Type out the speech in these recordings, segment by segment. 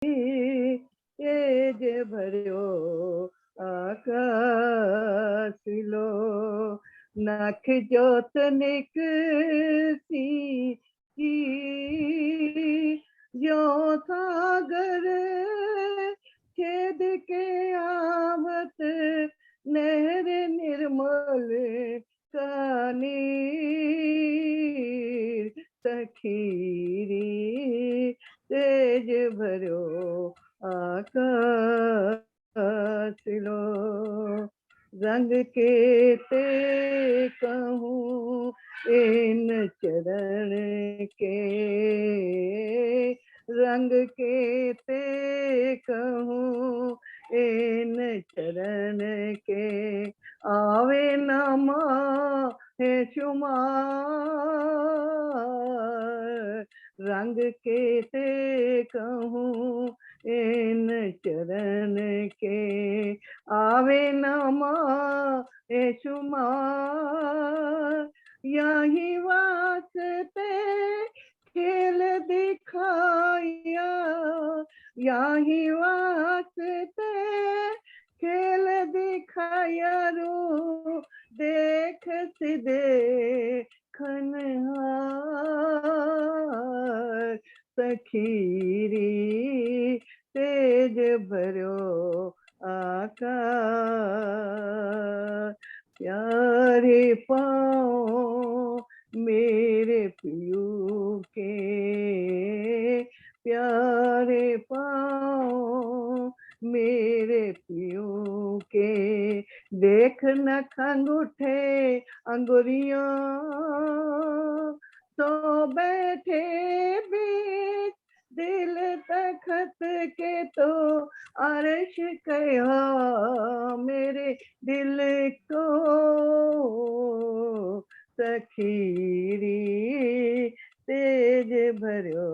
तेज भरियो आकाश लो, नख जोत निकसी जो सागर छेद के आवत नहर निर्मल का नीर सखीरी तेज भरो आकाश लो, रंग के ते कहूँ इन चरण के, रंग के ते कहूँ इन चरण के, आवे नमा है शुमार, रंग के ते कहूँ इन चरण के, आवे नमा है शुमार, यही वास्ते खेल दिखाया, यही वास्ते खेल दिखाया रू देख सिदे खनहार सखीरी तेज भरो आकाश, प्यारे पाँव मेरे पियू के, प्यारे पाँव मेरे पियू के, देख नख अंगूठे अंगुरियों तो बैठे बीच दिल तखत के, तो अर्श कहा मेरे दिल को सखीरी तेज भरो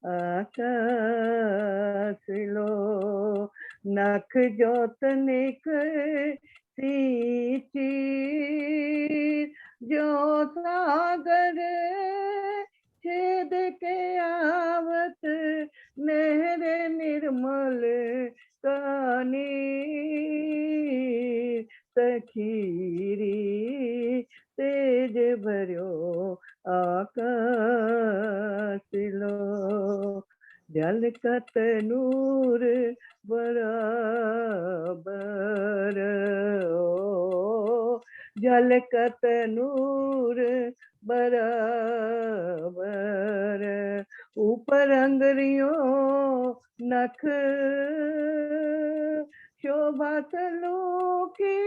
आकाश लो, नख जोत निक चीर जो सागर छेद के आवत नहर निर्मल कानी सखीरी तेज भरो आकाश लो, झलकत नूर बराबर ओ, झलकत नूर बराबर, ऊपर अंगरियों नख शोभा तलों की,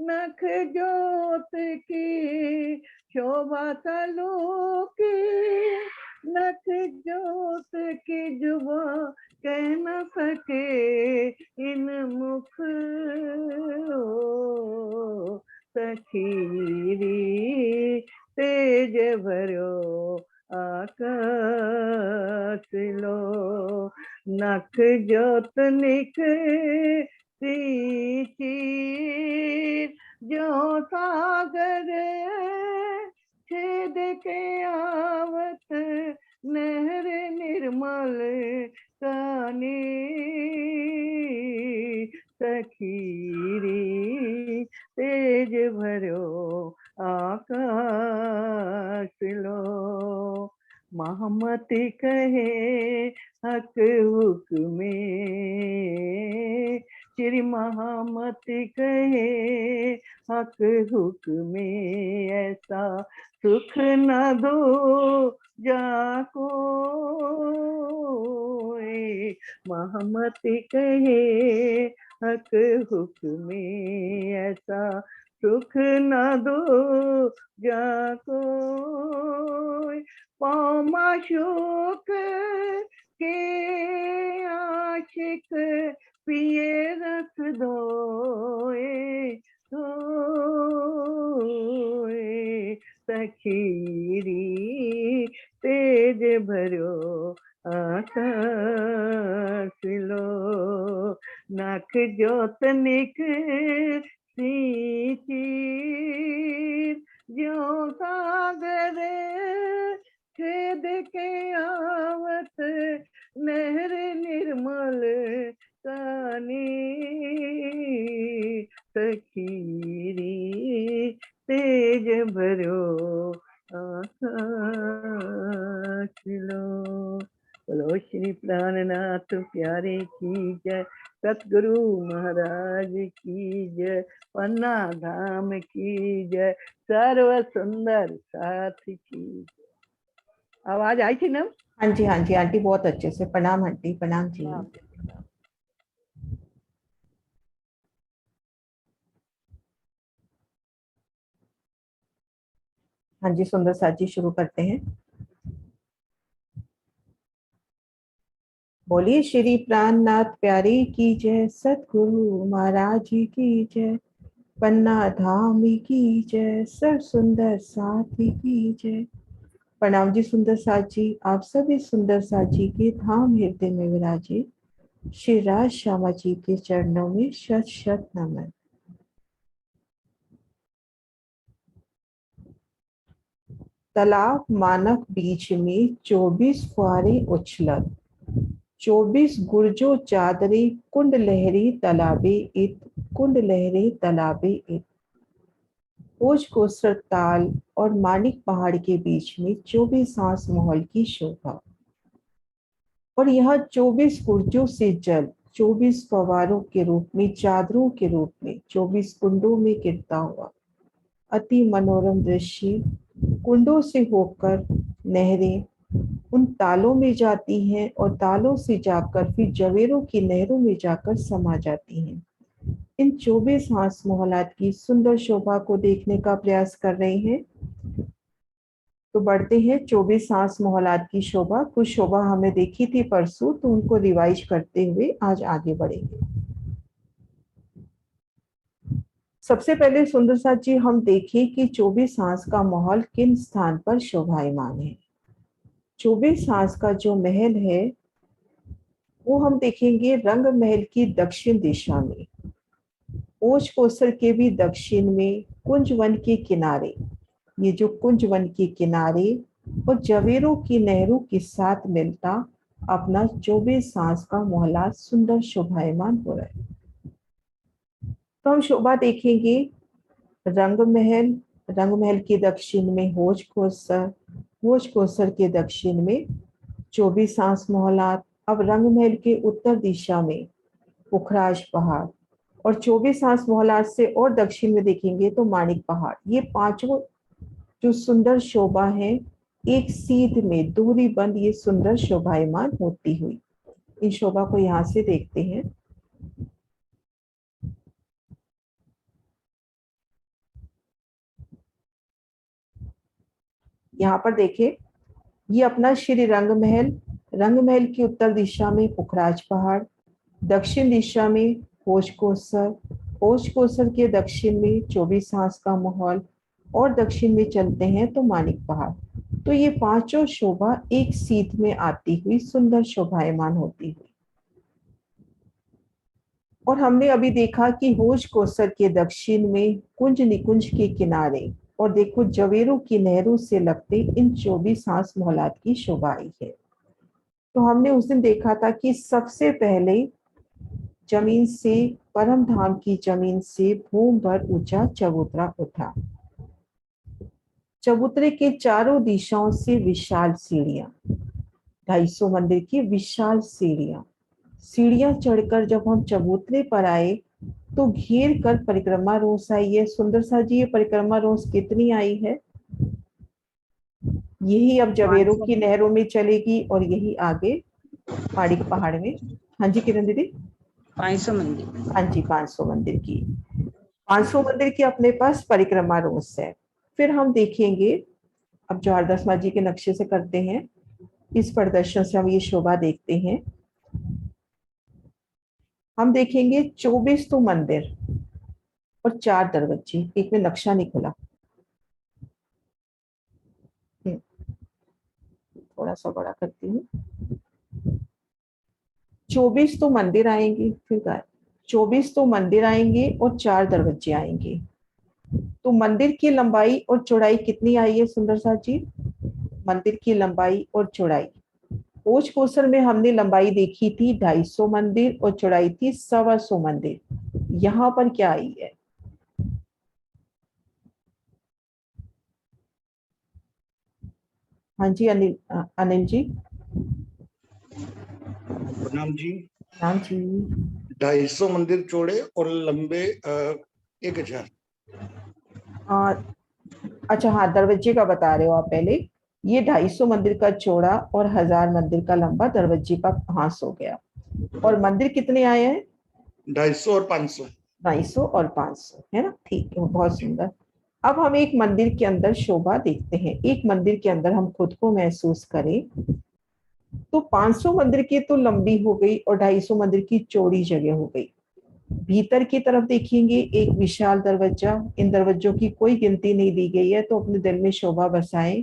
नख जोत की शोभा तलों की, नख जोत की जुबा कह न सके इन मुख सखीरी तेज भरो आकाश लो, नख जोत निक चीर जो सागर छेद के आवत नहर निर्मल कानी सखीरी तेज भरो आकाश लो, महामती कहे हक हुक्मे, श्री महामती कहे हक हुक्मे, ऐसा सुख न दो जाको, महामती कहे हक हुक्मे, ऐसा सुख न दो जाको, पाँव माशूक के आशिक पिए रस धोए धोए सखीरी तेज भरो आकाश लो, नख जोत निक चीर जो सागर छेद के आवत नहर निर्मल कानी सखीरी तेज भरो आकाश लो। बोलो श्री प्राणनाथ प्यारे की जय, सतगुरु महाराज की जय, पन्ना धाम की जय, सर्व सुंदर साथ की जय। आवाज आई थी ना? हाँ जी आंटी, बहुत अच्छे से। प्रणाम आंटी, प्रणाम जी। हाँ जी सुंदर साथ जी, शुरू करते हैं। बोलिए श्री प्राणनाथ प्यारे की जय, सतगुरु महाराज जी की जय, पन्ना धाम की जय, सब सुंदर साथी की जय। प्रणाम जी सुंदर साथ जी, आप सभी सुंदर साथ जी के धाम हृदय में विराजे श्री राज श्यामा जी के चरणों में शत शत नमन। तालाब मानक बीच में 24 फुहारे उछलत, 24 गुर्जो चादरे, कुंड लहरी तालाबे इत, कुंड लहरे तालाबे इत। भोज कोसर ताल और मानिक पहाड़ के बीच में 24 सांस महल की शोभा, और यह 24 गुर्जों से जल 24 फवारों के रूप में, चादरों के रूप में 24 कुंडों में गिरता हुआ अति मनोरम दृश्य। कुंडों से होकर नहरें उन तालों में जाती हैं और तालों से जाकर फिर जवेरों की नहरों में जाकर समा जाती हैं। इन 24 हांस मोहलात की सुंदर शोभा को देखने का प्रयास कर रहे हैं। तो बढ़ते हैं 24 हांस मोहलात की शोभा। कुछ शोभा हमने देखी थी परसों, तो उनको रिवाइज करते हुए आज आगे बढ़ेंगे। सबसे पहले सुंदर साथ जी हम देखें कि 24 हांस का महल किन स्थान पर शोभायमान है। 24 हांस का जो महल है वो हम देखेंगे रंग महल की दक्षिण दिशा में, ओज कोसर के भी दक्षिण में, कुंज वन के किनारे। ये जो कुंज वन के किनारे और जवेरों की नहरों के साथ मिलता अपना 24 हांस का मोहल्ला सुंदर शोभायमान हो रहा है। तो हम शोभा देखेंगे रंग महल के दक्षिण में होज कोसर के दक्षिण में 24 हांस मोहल्लात। अब रंग महल के उत्तर दिशा में पुखराज पहाड़, और 24 हांस मोहल्लात से और दक्षिण में देखेंगे तो मानिक पहाड़। ये पांचों जो सुंदर शोभा है एक सीध में दूरी बंद ये सुंदर शोभायमान होती हुई। इन शोभा को यहाँ से देखते हैं। यहाँ पर देखें, ये अपना श्री रंग महल की उत्तर दिशा में पुखराज पहाड़, दक्षिण दिशा में होज कोसर के दक्षिण में 24 हांस का महल, और दक्षिण में चलते हैं तो मानिक पहाड़। तो ये पांचों शोभा एक सीध में आती हुई सुंदर शोभायमान होती हुई। और हमने अभी देखा कि होज कोसर के दक्षिण में कुंज निकुंज के किनारे और देखो जवेरों की नहरों से लगते इन 24 हांस मोहलात की शोभा आई है। तो हमने उस दिन देखा था कि सबसे पहले जमीन से, परम धाम की जमीन से भूम भर ऊंचा चबूतरा उठा। चबूतरे के चारों दिशाओं से विशाल सीढ़ियां, 250 मंदिर की विशाल सीढ़ियां चढ़कर जब हम चबूतरे पर आए तो घेर कर परिक्रमा रोस आई है। सुंदर सा जी, ये परिक्रमा रोस कितनी आई है? यही अब जवेरों की नहरों में चलेगी और यही आगे माणिक पहाड़ में। हाँ जी किरण दीदी। 500 मंदिर। हाँ जी 500 मंदिर की, 500 मंदिर की अपने पास परिक्रमा रोस है। फिर हम देखेंगे, अब जो हरदास जी के नक्शे से करते हैं, इस प्रदर्शन से हम ये शोभा देखते हैं। हम देखेंगे 24 तो मंदिर और 4 दरवाजे। एक में नक्शा नहीं खुला, थोड़ा सा बड़ा करती हूँ। 24 तो मंदिर आएंगे, फिर 24 तो मंदिर आएंगे और 4 दरवाजे आएंगे। तो मंदिर की लंबाई और चौड़ाई कितनी आई है सुंदर सा जी? मंदिर की लंबाई और चौड़ाई भोज कोसर में हमने लंबाई देखी थी 250 मंदिर और चौड़ाई थी 125 मंदिर। यहाँ पर क्या आई है? हाँ जी अनिल, अनिल जी। प्रणाम जी। हाँ जी। 250 मंदिर चौड़े और लंबे 1000। अच्छा हाँ, दरवाजे का बता रहे हो आप पहले। ये 250 मंदिर का चौड़ा और 1000 मंदिर का लंबा दरवाजे का हांस हो गया। और मंदिर कितने आए हैं? 250 और 500। 250 और 500 है ना, ठीक है, बहुत सुंदर। अब हम एक मंदिर के अंदर शोभा देखते हैं, एक मंदिर के अंदर हम खुद को महसूस करें। तो 500 मंदिर की तो लंबी हो गई और 250 मंदिर की चौड़ी जगह हो गई। भीतर की तरफ देखेंगे एक विशाल दरवाजा, इन दरवाजों की कोई गिनती नहीं दी गई है, तो अपने दिल में शोभा बसाएं।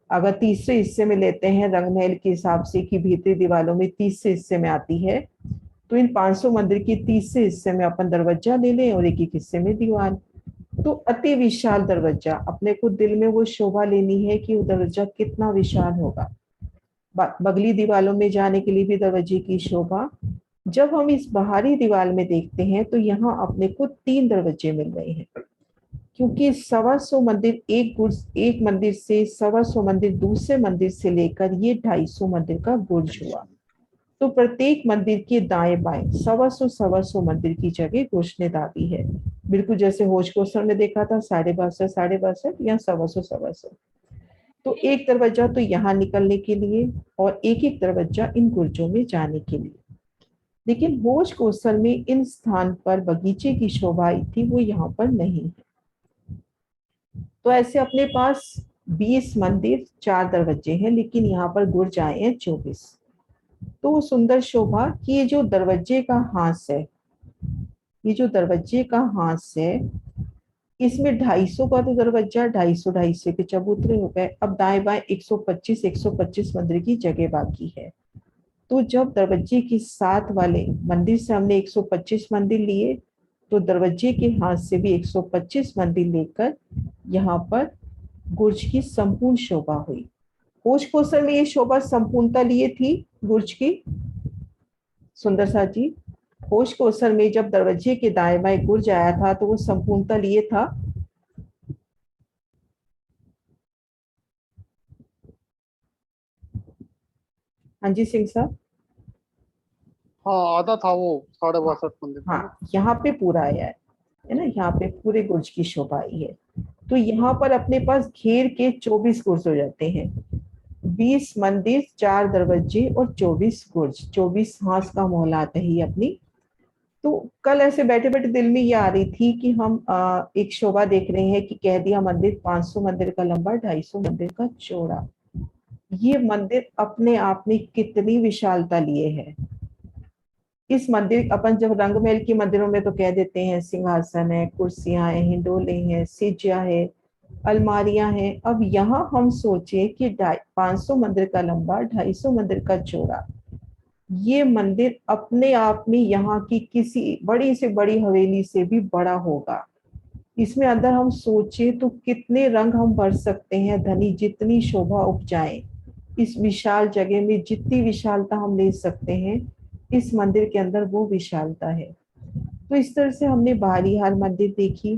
अगर तीसरे हिस्से में लेते हैं रंग महल के हिसाब से कि भीतरी दीवारों में तीसरे हिस्से में आती है, तो इन 500 मंदिर के तीसरे हिस्से में अपन दरवाजा ले लें और एक एक हिस्से में दीवार। तो अति विशाल दरवाजा, अपने को दिल में वो शोभा लेनी है कि वो दरवाजा कितना विशाल होगा। बगली दीवारों में जाने के लिए भी दरवाजे की शोभा। जब हम इस बाहरी दीवार में देखते हैं तो यहाँ अपने को 3 दरवाजे मिल रहे हैं, क्योंकि 125 मंदिर एक मंदिर से 125 मंदिर दूसरे मंदिर से लेकर ये 250 मंदिर का गुर्ज हुआ। तो प्रत्येक मंदिर के दाएं बाएं 125 मंदिर की जगह गुर्ज ने दाबी है, बिल्कुल जैसे होश कोसर में देखा था 62.5 या 125। तो एक दरवाजा तो यहाँ निकलने के लिए और एक एक दरवाजा इन गुर्जों में जाने के लिए। लेकिन भोज कोसर में इन स्थान पर बगीचे की शोभा आई थी, वो यहाँ पर नहीं है। तो ऐसे अपने पास 20 मंदिर 4 दरवाजे हैं, लेकिन यहाँ पर गुर्ज आए हैं 24। तो वो सुंदर शोभा कि ये जो दरवाजे का हांस है, ये जो दरवाजे का हांस है, इसमें 250 का तो दरवाजा 250 के चबूतरे हो गए। अब दाएं बाएं 125 मंदिर की जगह बाकी है। तो जब दरवाजे के साथ वाले मंदिर से हमने 125 मंदिर लिए, तो दरवाजे के हाथ से भी 125 मंदिर लेकर यहाँ पर गुर्ज की संपूर्ण शोभा हुई। होश कोसर में ये शोभा संपूर्णता लिए थी गुर्ज की। सुंदर सा जी, होश कोसर में जब दरवाजे के दाएं बाएं गुर्ज आया था तो वो संपूर्णता लिए था। हाँ जी सिंह साहब। हाँ आधा था वो 62.5 मंदिर का। हाँ, यहाँ पे पूरा आया है ना, यहाँ पे पूरे गुर्ज की शोभा आई है। तो यहाँ पर अपने पास घेर के 24 गुर्ज हो जाते हैं। 20 मंदिर 4 दरवाजे और 24 गुर्ज, 24 हांस का मोहला आता ही अपनी। तो कल ऐसे बैठे बैठे दिल में ये आ रही थी कि हम एक शोभा देख रहे हैं कि कह दिया मंदिर 500 मंदिर का लंबा 250 मंदिर का चौड़ा। ये मंदिर अपने आप में कितनी विशालता लिए है। इस मंदिर अपन जब रंग महल के मंदिरों में तो कह देते हैं सिंहासन है, कुर्सियां हैं, हिंडोले हैं, सिज्जा है, अलमारियां हैं। अब यहाँ हम सोचे कि 500 मंदिर का लंबा 250 मंदिर का चौड़ा, ये मंदिर अपने आप में यहाँ की किसी बड़ी से बड़ी हवेली से भी बड़ा होगा। इसमें अंदर हम सोचे तो कितने रंग हम भर सकते हैं, धनी जितनी शोभा उपजाए इस विशाल जगह में, जितनी विशालता हम ले सकते हैं इस मंदिर के अंदर वो विशालता है। तो इस तरह से हमने बाहरी हार मंदिर देखी,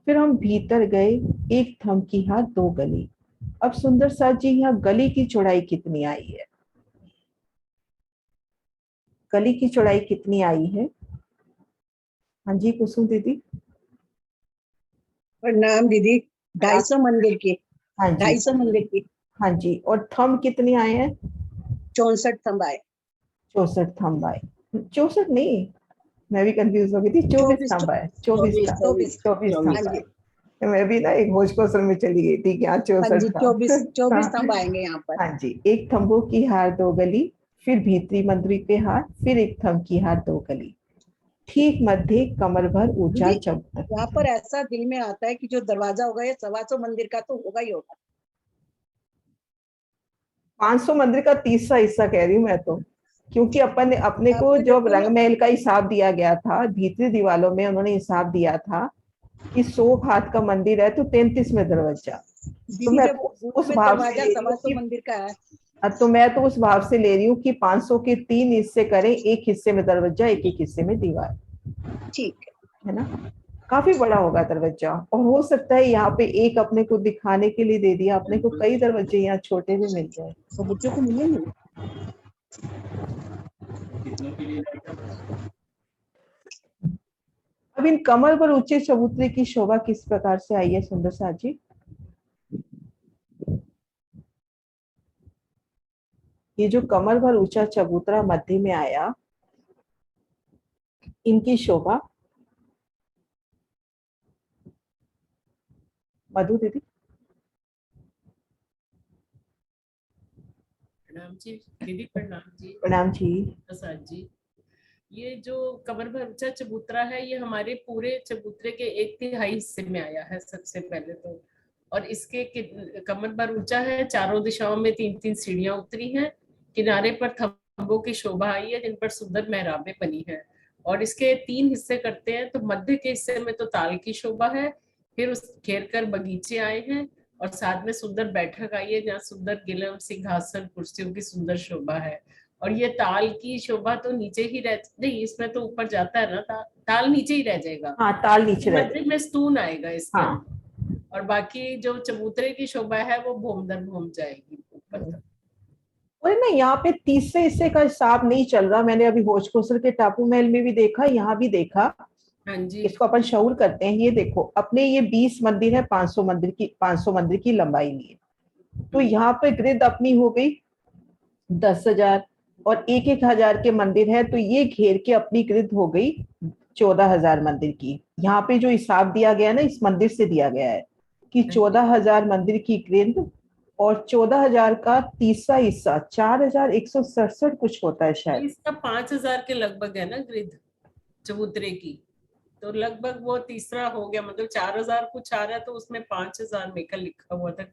फिर हम भीतर गए। एक थम की हार 2 गली। अब सुंदर सा जी, यहाँ गली की चौड़ाई कितनी आई है? गली की चौड़ाई कितनी आई है? हाँ जी कुसुम दीदी। प्रणाम दीदी। 250 मंदिर की। हाँ जी। 250 मंदिर की। हाँ जी, और थम कितने आए हैं? 64 थंब आए। 64 थंब आए। 64 नहीं, मैं भी कंफ्यूज हो गई थी। 24 थंब आए। 24 थंब आए। मैं भी ना एक होश कोसर में चली गई थी कि हाँ 64 24 थंब आएंगे यहाँ पर। हाँ जी, एक थंबों की हार 2 गली, फिर भीतरी मंदिर के हार, फिर एक थंब की हार 2 गली, ठीक मध्य कमर भर ऊंचा चबूतरा। यहाँ पर ऐसा दिल में आता है कि जो दरवाजा होगा ये 125 मंदिर का तो होगा ही होगा। 500 मंदिर का तीसरा हिस्सा कह रही हूँ मैं तो, क्योंकि अपने को जब रंग महल का हिसाब दिया गया था, भीतरी दीवारों में उन्होंने हिसाब दिया था कि 100 हाथ का मंदिर है तो 33 में दरवाजा। तो मैं जब उस भाव से दरवाजा 125 मंदिर का है तो मैं तो उस भाव से ले रही हूँ कि 500 के 3 हिस्से करें, एक हिस्से में दरवाजा, एक एक हिस्से में दीवार, ठीक है ना। काफी बड़ा होगा दरवाजा, और हो सकता है यहाँ पे एक अपने को दिखाने के लिए दे दिया, अपने को कई दरवाजे यहाँ छोटे भी मिल जाए, तो बच्चों को मिलेंगे ना। अब इन कमर पर ऊंचे चबूतरे की शोभा किस प्रकार से आई है सुंदर साथ जी? ये जो कमर भर ऊंचा चबूतरा मध्य में आया, इनकी शोभा, मधु दीदी। प्रणाम जी दीदी, प्रणाम जी। प्रणाम जी। प्रसाद जी, ये जो कमर भर ऊंचा चबूतरा है, ये हमारे पूरे चबूतरे के 1/3 हिस्से में आया है सबसे पहले तो। और इसके कमर भर ऊंचा है, चारों दिशाओं में 3-3 सीढ़ियां उतरी हैं, किनारे पर थंबों की शोभा आई है जिन पर सुंदर मेहराबें बनी है। और इसके 3 हिस्से करते हैं, तो मध्य के हिस्से में तो ताल की शोभा है, फिर उस घेर कर बगीचे आए हैं, और साथ में सुंदर बैठक आई है जहाँ सुंदर गिलम सिंहासन कुर्सियों की सुंदर शोभा है। और ये ताल की शोभा तो नीचे ही रह नहीं, इसमें तो ऊपर जाता है ना, ताल नीचे ही रह जाएगा। हाँ, ताल नीचे रह मध्य में स्तून आएगा इसके हाँ। अंदर। और बाकी जो चबूतरे की शोभा है वो भूमदर भूम जाएगी ऊपर तक। और ना यहाँ पे तीसरे हिस्से का हिसाब नहीं चल रहा, मैंने अभी भोज कोसर के टापू महल में भी देखा, यहाँ भी देखा। हाँ जी। इसको अपन शऊर करते हैं। ये देखो, अपने ये 20 मंदिर है, 500 मंदिर की लंबाई में, तो यहाँ पे ग्रिड अपनी हो गई 10,000, और एक एक हजार के मंदिर है, तो ये घेर के अपनी ग्रिड हो गई 14,000 मंदिर की। यहाँ पे जो हिसाब दिया गया ना, इस मंदिर से दिया गया है कि 14,000 मंदिर की ग्रिड, और 14,000 का तीसरा हिस्सा 4,167 कुछ होता है शायद। इसका 5,000 के लगभग है ना ग्रिड चबूतरे की, तो लगभग वो तीसरा हो गया, मतलब 4,000 कुछ आ रहा है, तो उसमें 5,000 मेकल लिखा हुआ था।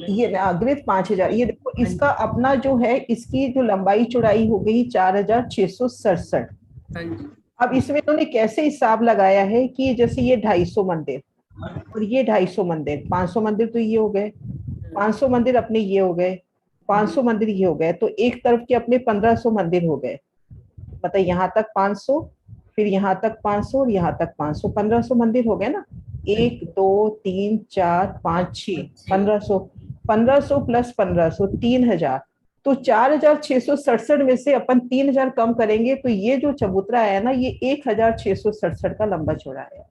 ये ग्रिड 5,000। ये देखो, इसका अपना जो है, इसकी जो लंबाई चौड़ाई हो गई 4,667। हाँ जी। अब इसमें उन्होंने कैसे हिसाब लगाया है कि जैसे ये 250 मंदिर और ये 250 मंदिर, 500 मंदिर तो ये हो गए, 500 मंदिर अपने ये हो गए, 500 मंदिर ये हो गए, तो एक तरफ के अपने 1,500 मंदिर हो गए। मतलब यहाँ तक 500, फिर यहाँ तक 500 और यहाँ तक 500, 1,500 मंदिर हो गए ना। 1 2 3 4 5 6, 1,500, 1,500 प्लस 1,500, 3,000। तो 4,667 में से अपन 3,000 कम करेंगे, तो ये जो चबूतरा है ना, ये 1,667 का लंबा चौड़ा है।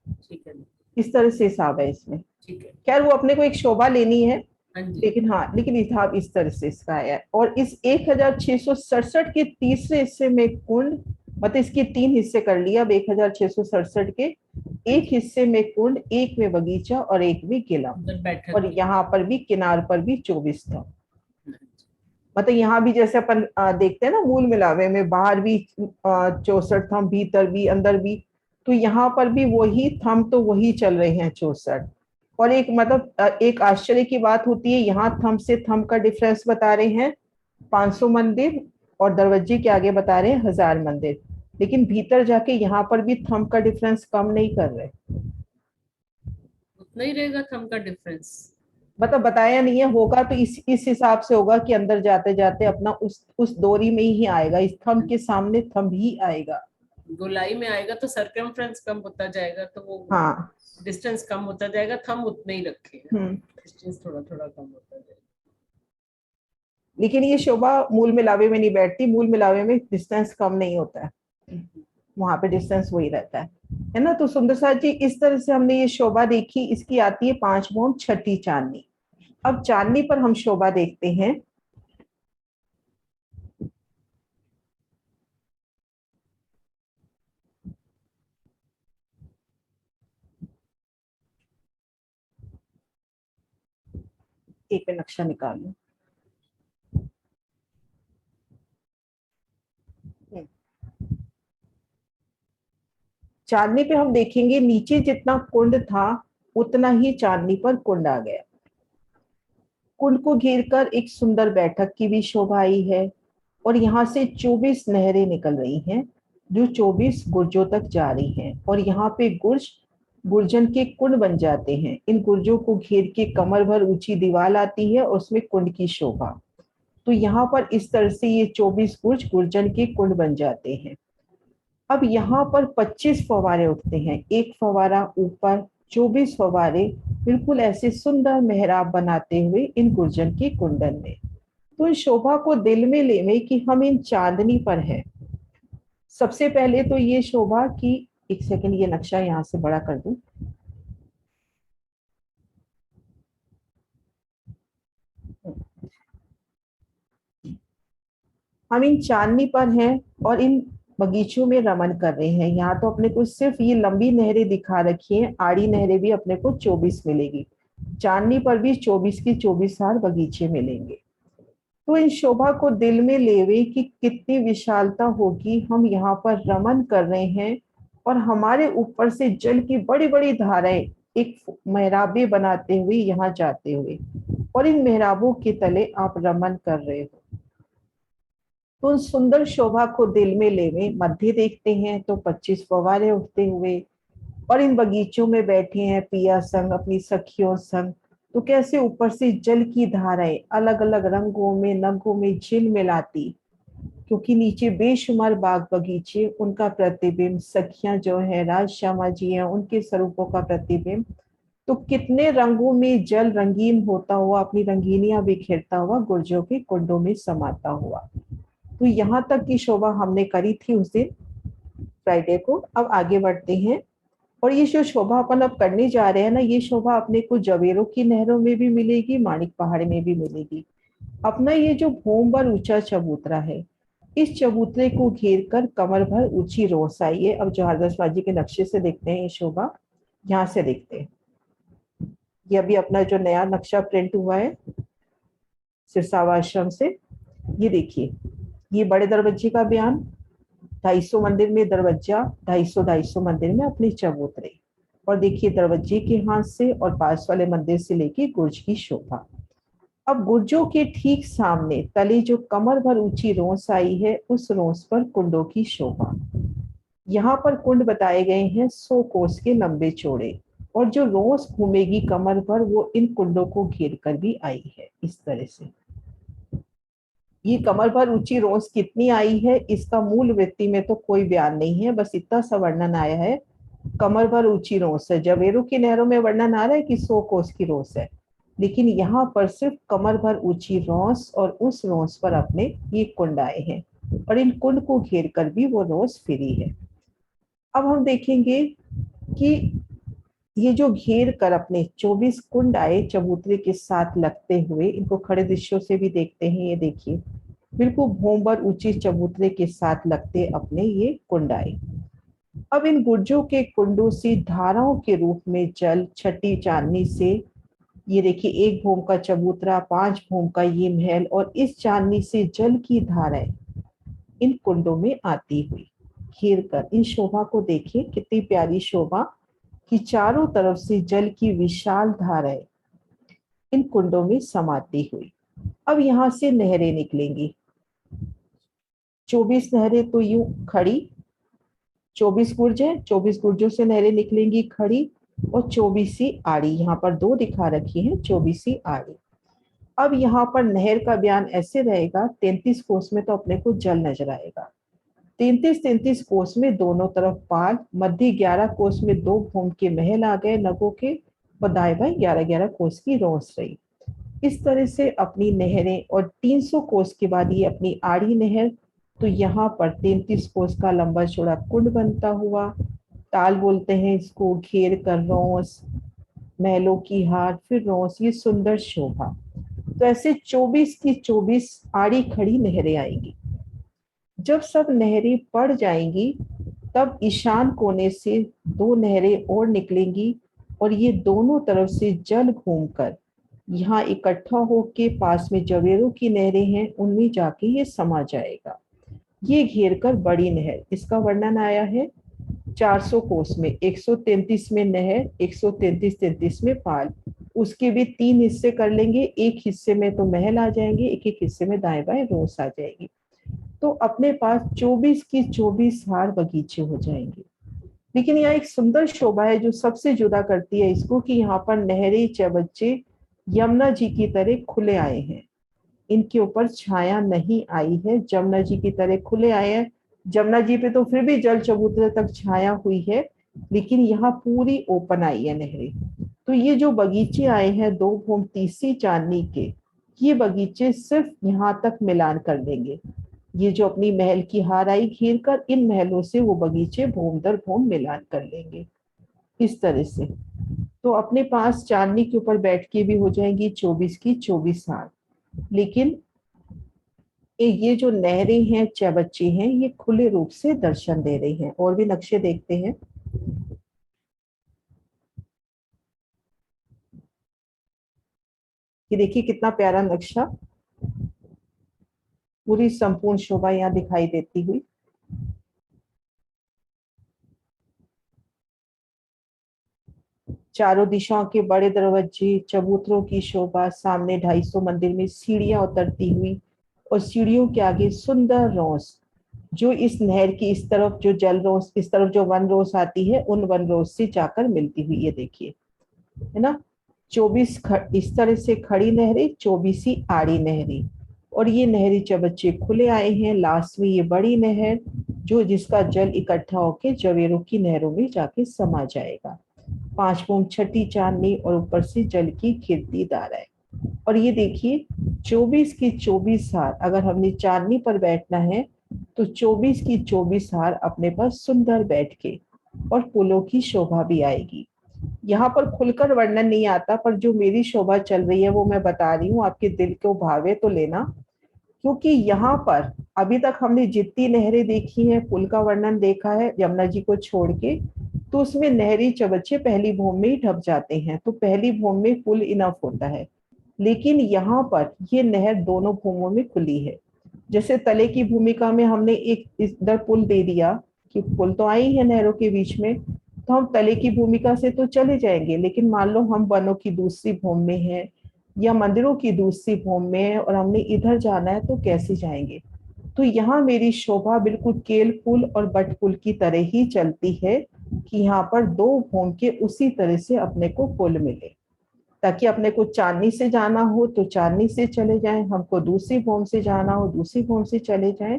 ठीक है, इस तरह से हिसाब है इसमें। ठीक है। खैर, वो अपने को एक शोभा लेनी है, हाँ जी। लेकिन हाँ, लेकिन हिसाब इस तरह से इसका है। और इस 1,667 के तीसरे हिस्से में कुंड, मतलब इसके 3 हिस्से कर लिया। अब 1,667 के एक हिस्से में कुंड, एक में बगीचा और एक में किला, बैठक और यहाँ पर भी किनार पर भी 24 था। मतलब यहाँ भी जैसे अपन देखते हैं ना मूल मिलावे में, बाहर भी 64 थम, भीतर भी, अंदर भी, तो यहाँ पर भी वही थम, तो वही चल रहे हैं 64। और एक मतलब एक आश्चर्य की बात होती है, यहाँ थम से थम का डिफरेंस बता रहे हैं 500 मंदिर, और दरवाजे के आगे बता रहे हैं 1,000 मंदिर, लेकिन भीतर जाके यहाँ पर भी थम का डिफरेंस कम नहीं कर रहे। उतना ही रहेगा थम का डिफरेंस, मतलब बताया नहीं है, होगा तो इस हिसाब से होगा कि अंदर जाते जाते अपना उस दोरी में ही आएगा, इस थम के सामने थम ही आएगा। गोलाई में आएगा तो सरकमफ्रेंस कम होता जाएगा, तो वो हाँ, डिस्टेंस कम होता जाएगा, थम उतने ही रखे, डिस्टेंस थोड़ा थोड़ा कम होता जाएगा। लेकिन ये शोभा मूल मिलावे में नहीं बैठती, मूल मिलावे में डिस्टेंस कम नहीं होता है, वहां पे डिस्टेंस वही रहता है ना। तो सुंदर साथ जी, इस तरह से हमने ये शोभा देखी। इसकी आती है 5 मोहन छठी चांदनी। अब चांदनी पर हम शोभा देखते हैं। एक पे नक्शा निकाल लो। चांदनी पे हम देखेंगे, नीचे जितना कुंड था उतना ही चांदनी पर कुंड आ गया। कुंड को घेरकर एक सुंदर बैठक की भी शोभा आई है, और यहाँ से 24 नहरें निकल रही हैं जो 24 गुर्जों तक जा रही हैं, और यहाँ पे गुर्जन के कुंड बन जाते हैं। इन गुर्जों को घेर के कमर भर ऊंची दीवार आती है और उसमें कुंड की शोभा। तो यहाँ पर इस तरह से ये 24 बुर्ज गुर्जन के कुंड बन जाते हैं। अब यहाँ पर 25 फव्वारे उठते हैं, एक फव्वारा ऊपर, 24 फव्वारे बिल्कुल ऐसे सुंदर मेहराब बनाते हुए इन गुर्जन के कुंडन में। तो इस शोभा को दिल में लेवे कि हम इन चांदनी पर हैं। सबसे पहले तो ये शोभा की, एक सेकंड ये नक्शा यहाँ से बड़ा कर दूं। हम इन चांदनी पर हैं और इन बगीचों में रमन कर रहे हैं। यहाँ तो अपने को सिर्फ ये लंबी नहरें दिखा रखी हैं, आड़ी नहरें भी अपने को 24 मिलेगी, चांदनी पर भी 24 की 24 हार बगीचे मिलेंगे। तो इन शोभा को दिल में लेवे कि कितनी विशालता होगी, हम यहाँ पर रमन कर रहे हैं और हमारे ऊपर से जल की बड़ी बड़ी धाराएं एक मेहराबे बनाते हुए यहाँ जाते हुए, और इन मेहराबों के तले आप रमन कर रहे हो। तो उन सुंदर शोभा को दिल में लेवे, मध्य देखते हैं तो 25 फव्वारे उठते हुए, और इन बगीचों में बैठे हैं पिया संग, अपनी सखियों संग। तो कैसे ऊपर से जल की धाराएं अलग अलग रंगों में नगों में झिल मिलाती, क्योंकि नीचे बेशुमार बाग बगीचे, उनका प्रतिबिंब, सखियां जो है राज श्यामा जी हैं उनके स्वरूपों का प्रतिबिंब। तो कितने रंगों में जल रंगीन होता हुआ अपनी रंगीनियां बिखेरता हुआ गुर्जों के कुंडों में समाता हुआ। तो यहाँ तक की शोभा हमने करी थी उस दिन फ्राइडे को। अब आगे बढ़ते हैं, और ये जो शोभा अपन अब करने जा रहे हैं ना, ये शोभा अपने को जवेरों की नहरों में भी मिलेगी, माणिक पहाड़ में भी मिलेगी। अपना ये जो भूम भर ऊंचा चबूतरा है, इस चबूतरे को घेर कर कमर भर ऊंची रोस आई है। अब जहारदास बाजी के नक्शे से देखते हैं ये शोभा, यहाँ से देखते हैं। ये अभी अपना जो नया नक्शा प्रिंट हुआ है सिरसावा आश्रम से, ये देखिए, ये बड़े दरवाजे का बयान, 250 मंदिर में दरवाजा, 250 मंदिर में अपने चबूतरे, और देखिए दरवाजे के हाथ से और पास वाले मंदिर से लेके गुर्ज की शोभा। अब गुर्जों के ठीक सामने तले जो कमर भर ऊंची रोस आई है, उस रोस पर कुंडों की शोभा। यहाँ पर कुंड बताए गए हैं 100 कोस के लंबे चौड़े, और जो रोस घूमेगी कमर भर वो इन कुंडों को घेर कर भी आई है। इस तरह से ये कमर भर ऊंची रोस कितनी आई है, इसका मूल वृत्ति में तो कोई बयान नहीं है, बस इतना सा वर्णन आया है कमर भर ऊंची रोस है। जवेरों की नहरों में वर्णन आ रहा है कि 100 कोस की रोस है, लेकिन यहाँ पर सिर्फ कमर भर ऊंची रोस, और उस रोस पर अपने ये कुंड आए हैं, और इन कुंड को घेर कर भी वो रोस फिरी है। अब हम देखेंगे कि ये जो घेर कर अपने 24 कुंड आए चबूतरे के साथ लगते हुए, इनको खड़े दृश्यों से भी देखते हैं। ये देखिए बिल्कुल भूम भर ऊंची चबूतरे के साथ लगते अपने ये कुंड आए। अब इन गुर्जों के कुंडों से धाराओं के रूप में जल छठी चांदनी से, ये देखिए 1 भूम का चबूतरा, 5 भूम का ये महल, और इस चांदनी से जल की धाराएं इन कुंडों में आती हुई घेर कर, इन शोभा को देखिए कितनी प्यारी शोभा कि चारों तरफ से जल की विशाल धाराएं इन कुंडों में समाती हुई। अब यहाँ से नहरें निकलेंगी, 24 नहरें तो यूं खड़ी, 24 गुर्ज है, 24 गुर्जों से नहरें निकलेंगी खड़ी, और 24 आड़ी, यहाँ पर 2 दिखा रखी है, 24 आड़ी। अब यहाँ पर नहर का बयान ऐसे रहेगा, 33 कोस में तो अपने को जल नजर आएगा, 33 कोस में दोनों तरफ पाल, मध्य 11 कोस में 2 भूम के महल आ गए नगों के, और दाएं बाएं 11 कोस की रोस रही। इस तरह से अपनी नहरें, और 300 कोस के बाद ये अपनी आड़ी नहर, तो यहाँ पर 33 कोस का लंबा चौड़ा कुंड बनता हुआ, ताल बोलते हैं इसको, घेर कर रोस, महलों की हार, फिर रोस, ये सुंदर शोभा। तो ऐसे 24 की 24 आड़ी खड़ी नहरें आएंगी। जब सब नहरें पड़ जाएंगी, तब ईशान कोने से 2 नहरें और निकलेंगी, और ये दोनों तरफ से जल घूमकर यहाँ इकट्ठा होके पास में जवेरों की नहरें हैं, उनमें जाके ये समा जाएगा। ये घेर कर बड़ी नहर, इसका वर्णन आया है 400 कोस में, 133 में नहर, 133 में पाल, उसके भी 3 हिस्से कर लेंगे, एक हिस्से में तो महल आ जाएंगे, एक हिस्से में दाएं बाएं रोस आ जाएगी। तो अपने पास 24 की 24 हार बगीचे हो जाएंगे। लेकिन यहाँ एक सुंदर शोभा है जो सबसे जुदा करती है इसको, कि यहाँ पर नहरें चबच्चे यमुना जी की तरह खुले आए हैं। इनके ऊपर छाया नहीं आई है, जमुना जी की तरह खुले आए हैं। जमुना जी पे तो फिर भी जल चबूतरे तक छाया हुई है, लेकिन यहाँ पूरी ओपन आई है नहरें। तो ये जो बगीचे आए हैं 2 भूम तीसरी चांदनी के, ये बगीचे सिर्फ यहाँ तक मिलान कर देंगे। ये जो अपनी महल की हाराई घेर कर इन महलों से वो बगीचे भूम दर भूम मिलान कर लेंगे इस तरह से। तो अपने पास चांदनी के ऊपर बैठ के भी हो जाएंगी 24 की 24 हार। लेकिन ये जो नहरें हैं, चबच्चे हैं, ये खुले रूप से दर्शन दे रही हैं। और भी नक्शे देखते हैं। ये देखिए कितना प्यारा नक्शा, पूरी संपूर्ण शोभा यहाँ दिखाई देती हुई। चारों दिशाओं के बड़े दरवाजे, चबूतरों की शोभा, सामने 250 मंदिर में सीढ़ियां उतरती हुई, और सीढ़ियों के आगे सुंदर रोस, जो इस नहर की इस तरफ जो जल रोस, इस तरफ जो वन रोस आती है, उन वन रोस से जाकर मिलती हुई। ये देखिए, है ना, 24 इस तरह से खड़ी नहरें, 24 ही आड़ी नहरें, और ये नहरी चबच्चे खुले आए हैं। लास्ट में ये बड़ी नहर, जो जिसका जल इकट्ठा होकर जवेरों की नहरों में जाके समा जाएगा। 5 भूम छठी चांदनी, और ऊपर से जल की गिरती धाराएं। और ये देखिए 24 की 24 हार, अगर हमने चांदनी पर बैठना है तो 24 की 24 हार अपने पास सुंदर बैठ के, और पुलों की शोभा भी आएगी। यहाँ पर खुलकर वर्णन नहीं आता, पर जो मेरी शोभा चल रही है वो मैं बता रही हूँ, आपके दिल को भावे तो लेना। क्योंकि यहाँ पर अभी तक हमने जितनी नहरें देखी हैं, पुल का वर्णन देखा है यमुना जी को छोड़ के, तो उसमें नहरी चबच्चे पहली भूम में ही ढप जाते हैं, तो पहली भूम में पुल इनफ होता है। लेकिन यहाँ पर ये नहर दोनों भूमों में खुली है। जैसे तले की भूमिका में हमने एक इधर पुल दे दिया कि पुल तो आई है नहरों के बीच में, तो हम तले की भूमिका से तो चले जाएंगे, लेकिन मान लो हम वनों की दूसरी भूमि में हैं या मंदिरों की दूसरी भूमि में है और हमने इधर जाना है, तो कैसे जाएंगे। तो यहाँ मेरी शोभा बिल्कुल केल पुल और बट पुल की तरह ही चलती है कि यहाँ पर 2 भूम के उसी तरह से अपने को पुल मिले, ताकि अपने को चांदनी से जाना हो तो चांदनी से चले जाएं, हमको दूसरी भूम से जाना हो दूसरी भूम से चले जाएं।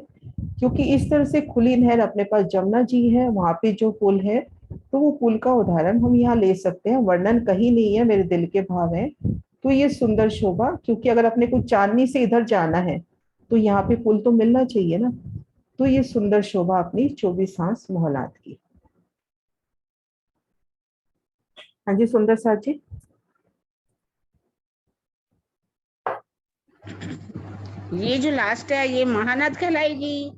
क्योंकि इस तरह से खुली नहर अपने पास जमुना जी है, वहां पे जो पुल है, तो वो पुल का उदाहरण हम यहाँ ले सकते हैं। वर्णन कहीं नहीं है, मेरे दिल के भाव है। तो ये सुंदर शोभा, क्योंकि अगर अपने को चांदनी से इधर जाना है तो यहाँ पे पुल तो मिलना चाहिए ना। तो ये सुंदर शोभा अपनी 24 हांस मोहलात की। हाँ जी सुंदर साथ जी। ये जो लास्ट है ये महानद कहलाएगी?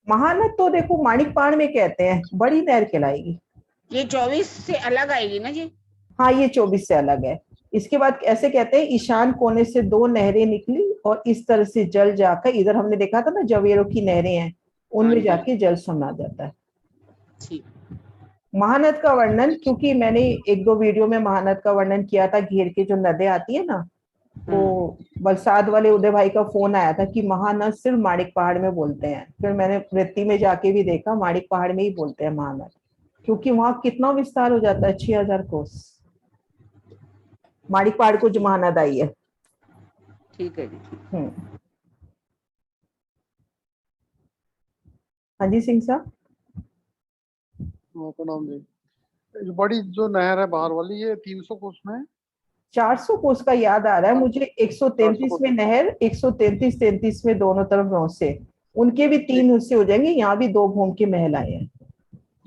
महानद तो देखो माणिकपाड़ में कहते हैं, बड़ी नहर कहलाएगी। ये 24 से अलग आएगी ना जी? हाँ ये 24 से अलग है। इसके बाद ऐसे कहते हैं ईशान कोने से 2 नहरें निकली और इस तरह से जल जाकर, इधर हमने देखा था ना जवेरों की नहरें हैं, उनमें जाके जल समा जाता है। ठीक। महानद का वर्णन, क्योंकि मैंने 1-2 वीडियो में महानद का वर्णन किया था, घेर के जो नदें आती है ना, वो वलसाड वाले उदय भाई का फोन आया था कि महानद सिर्फ माणिक पहाड़ में बोलते हैं। फिर मैंने वृत्ति में जाके भी देखा, माणिक पहाड़ में ही बोलते हैं महानद, क्योंकि वहां कितना विस्तार हो जाता है, 6000 कोस माणिक पहाड़ को जो महानद आई है। ठीक है जी। हाँ जी सिंह साहब। प्रणाम जी। जो बड़ी जो नहर है बाहर वाली, ये 300 कोस में 400 कोस का याद आ रहा है मुझे। 133 में नहर, 133-33 में दोनों तरफ नौसे, उनके भी 3 हिस्से हो जाएंगे। यहाँ भी 2 भूम के महल आए हैं।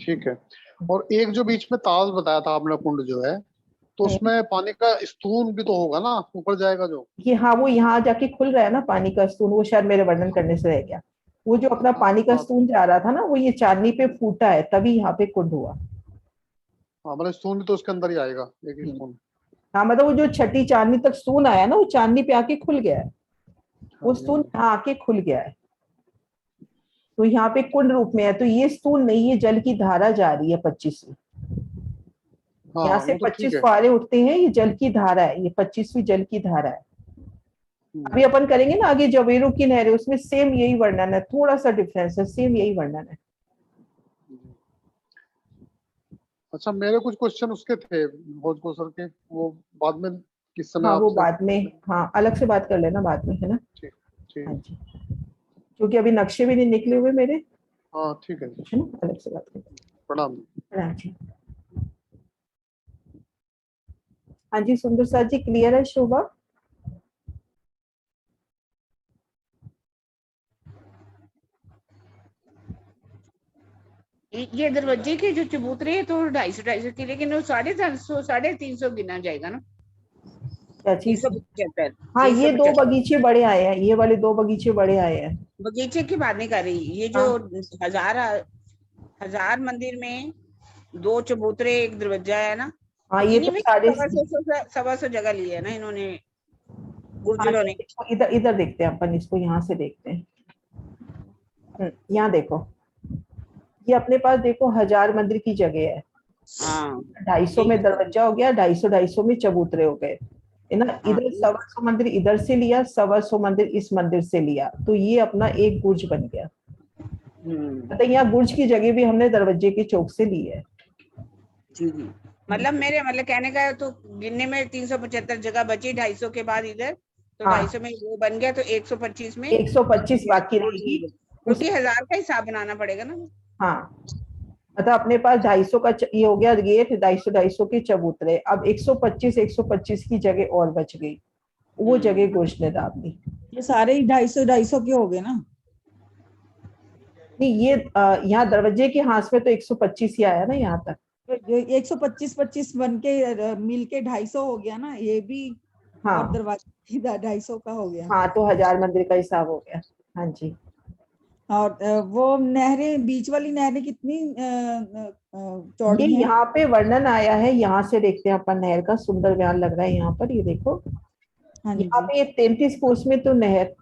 ठीक है। और एक जो बीच में ताल बताया था आपने, कुंड जो है, तो उसमें पानी का स्तून भी तो होगा ना, ऊपर जाएगा जो ये, हाँ वो यहाँ जाके खुल रहा है ना पानी का स्तून, वो शायद मेरे वर्णन करने से रह गया। वो जो अपना पानी का स्तून जा रहा था ना, वो ये चांदनी पे फूटा है, तभी यहाँ पे कुंड हुआ। हाँ मतलब स्तून भी तो उसके अंदर ही आएगा, एक स्तून। हाँ मतलब वो जो छठी चांदनी तक स्तून आया ना, वो चांदनी पे आके खुल गया है, वो स्तून यहाँ आके खुल गया है, तो यहाँ पे कुंड रूप में है। तो ये स्तून नहीं, ये जल की धारा जा रही है 25वीं। यहाँ से 25 फुहारे उठते हैं, ये जल की धारा है, ये 25वीं जल की धारा है। अभी अपन करेंगे ना आगे जवेरों की नहरें, उसमें सेम यही वर्णन है, थोड़ा सा डिफरेंस है, सेम यही वर्णन है। अच्छा, मेरे कुछ क्वेश्चन उसके थे भोज को सर के, वो बाद में किस समय हाँ वो आपसे? बाद में, हाँ अलग से बात कर लेना बाद में, है ना। ठीक ठीक। हाँ जी, क्योंकि अभी नक्शे भी नहीं निकले हुए मेरे, हाँ ठीक है जी, है ना, अलग से बात कर प्रणाम। लेना। हाँ जी, हाँ जी सुंदर साथ जी, क्लियर है शोभा? ये दरवाजे के जो चबूतरे हैं तो 250 की, लेकिन वो 350 350 गिना जाएगा ना, क्या चीज? 375। हाँ ये दो 375 बगीचे बड़े आए हैं, ये वाले दो बगीचे बड़े आए हैं। बगीचे की बात नहीं कर रही, ये जो हाँ। हजार हजार मंदिर में 2 चबूतरे 1 दरवाजा है ना, हाँ ये इन्हीं तो में साढ़े, 125 जगह ली है ना इन्होंने, हाँ गुर्जरों ये ने। देखो, इधर इधर देखते हैं अपन, इसको यहाँ से देखते हैं। यहाँ देखो, ये अपने पास देखो 1000 मंदिर की जगह है, हाँ 250 यही में दरवाजा हो गया, 250 में चबूतरे हो गए, है ना। हाँ इधर 125 मंदिर इधर से लिया, 125 मंदिर इस मंदिर से लिया, तो ये अपना एक गुर्ज बन गया। मतलब यहाँ गुर्ज की जगह भी हमने दरवाजे के चौक से ली है। जी जी, मतलब मेरे मतलब कहने का है, तो गिनने में 375 जगह बची, 250 के बाद इधर, तो हाँ 250 में वो बन गया, तो 125 में 125 बाकी और रहेगी। क्योंकि 1000 का हिसाब बनाना पड़ेगा ना। हाँ मतलब अपने पास 250 का ये हो गया गेट, 250 250 के चबूतरे, अब 125 की जगह और बच गई, वो जगह गुर्ज ने दाब दी। ये सारे ही 250 के हो गए ना। नहीं ये यहाँ दरवाजे के हाथ में तो 125 ही आया ना यहाँ तक। जो 125 बन के मिल के 250 हो गया ना ये भी, हाँ और दरवाजे 250 का हो गया। हाँ, तो 1000 मंदिर का हिसाब हो गया। हाँ जी, और वो नहरें, बीच वाली नहरें कितनी ये चौड़ी हैं? यहाँ पे वर्णन आया है, यहाँ से देखते हैं अपन नहर का, सुंदर बयान लग रहा है यहाँ पर, ये देखो हाँ यहाँ जी। पे 33 कोस में तो नहर,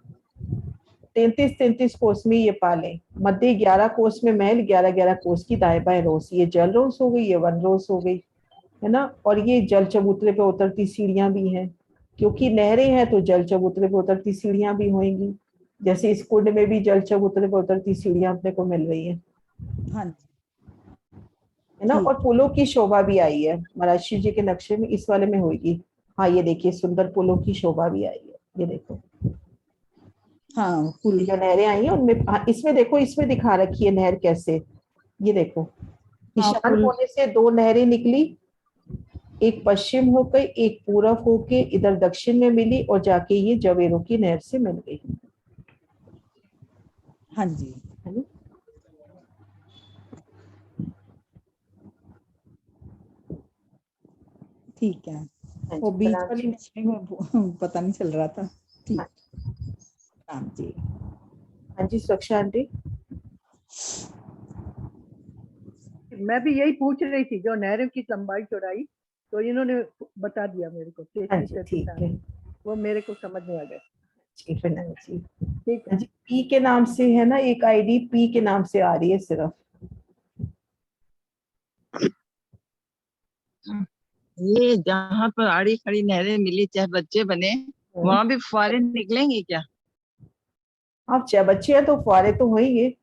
33 कोस में ये पाले, मध्य 11 कोस में महल, 11 कोस की दाएं बाएं रोस, ये जल रोस हो गई, ये वन रोस हो गई, है ना। और ये जल चबूतरे पे उतरती सीढ़ियां भी हैं, क्योंकि नहरें हैं तो जल चबूतरे पे उतरती सीढ़ियां भी होंगी, जैसे इस कुंड में भी जल चबूतरे पे उतरती सीढ़ियां अपने को मिल रही है हाँ जी ना। ठीक। और पुलों की शोभा भी आई है महाराज जी के नक्शे में, इस वाले में होगी। हाँ ये देखिए सुंदर पुलों की शोभा भी आई है, ये देखो हाँ पुल। जो नहरें आई हैं उनमें, हाँ, इसमें देखो, इसमें दिखा रखी है नहर कैसे, ये देखो हाँ ईशान पुल। कोने से 2 नहरें निकली, एक पश्चिम होकर एक पूरब होके इधर दक्षिण में मिली, और जाके ये जवेरों की नहर से मिल गई, हाँ जी है ना। ठीक है। हाँ वो जी, बीच प्रणाम वाली जी। नहरें में पता नहीं चल रहा था। ठीक। हाँ हाँ जी। हाँ जी सुरक्षा आंटी। मैं भी यही पूछ रही थी, जो नहरों की लंबाई चौड़ाई, तो इन्होंने बता दिया मेरे को, हाँ 33 जी 33 ठीक है वो मेरे को समझ में आ गया। जी, प्रणाम जी। ठीक हाँ है। जी, पी के नाम से है ना, एक आईडी पी के नाम से आ रही है सिर्फ। ये जहाँ पर आड़ी खड़ी नहरें मिली, चाहे बच्चे बने, वहां भी फुहारे निकलेंगे क्या? आप चाहे बच्चे हैं तो फुहारे तो होंगे,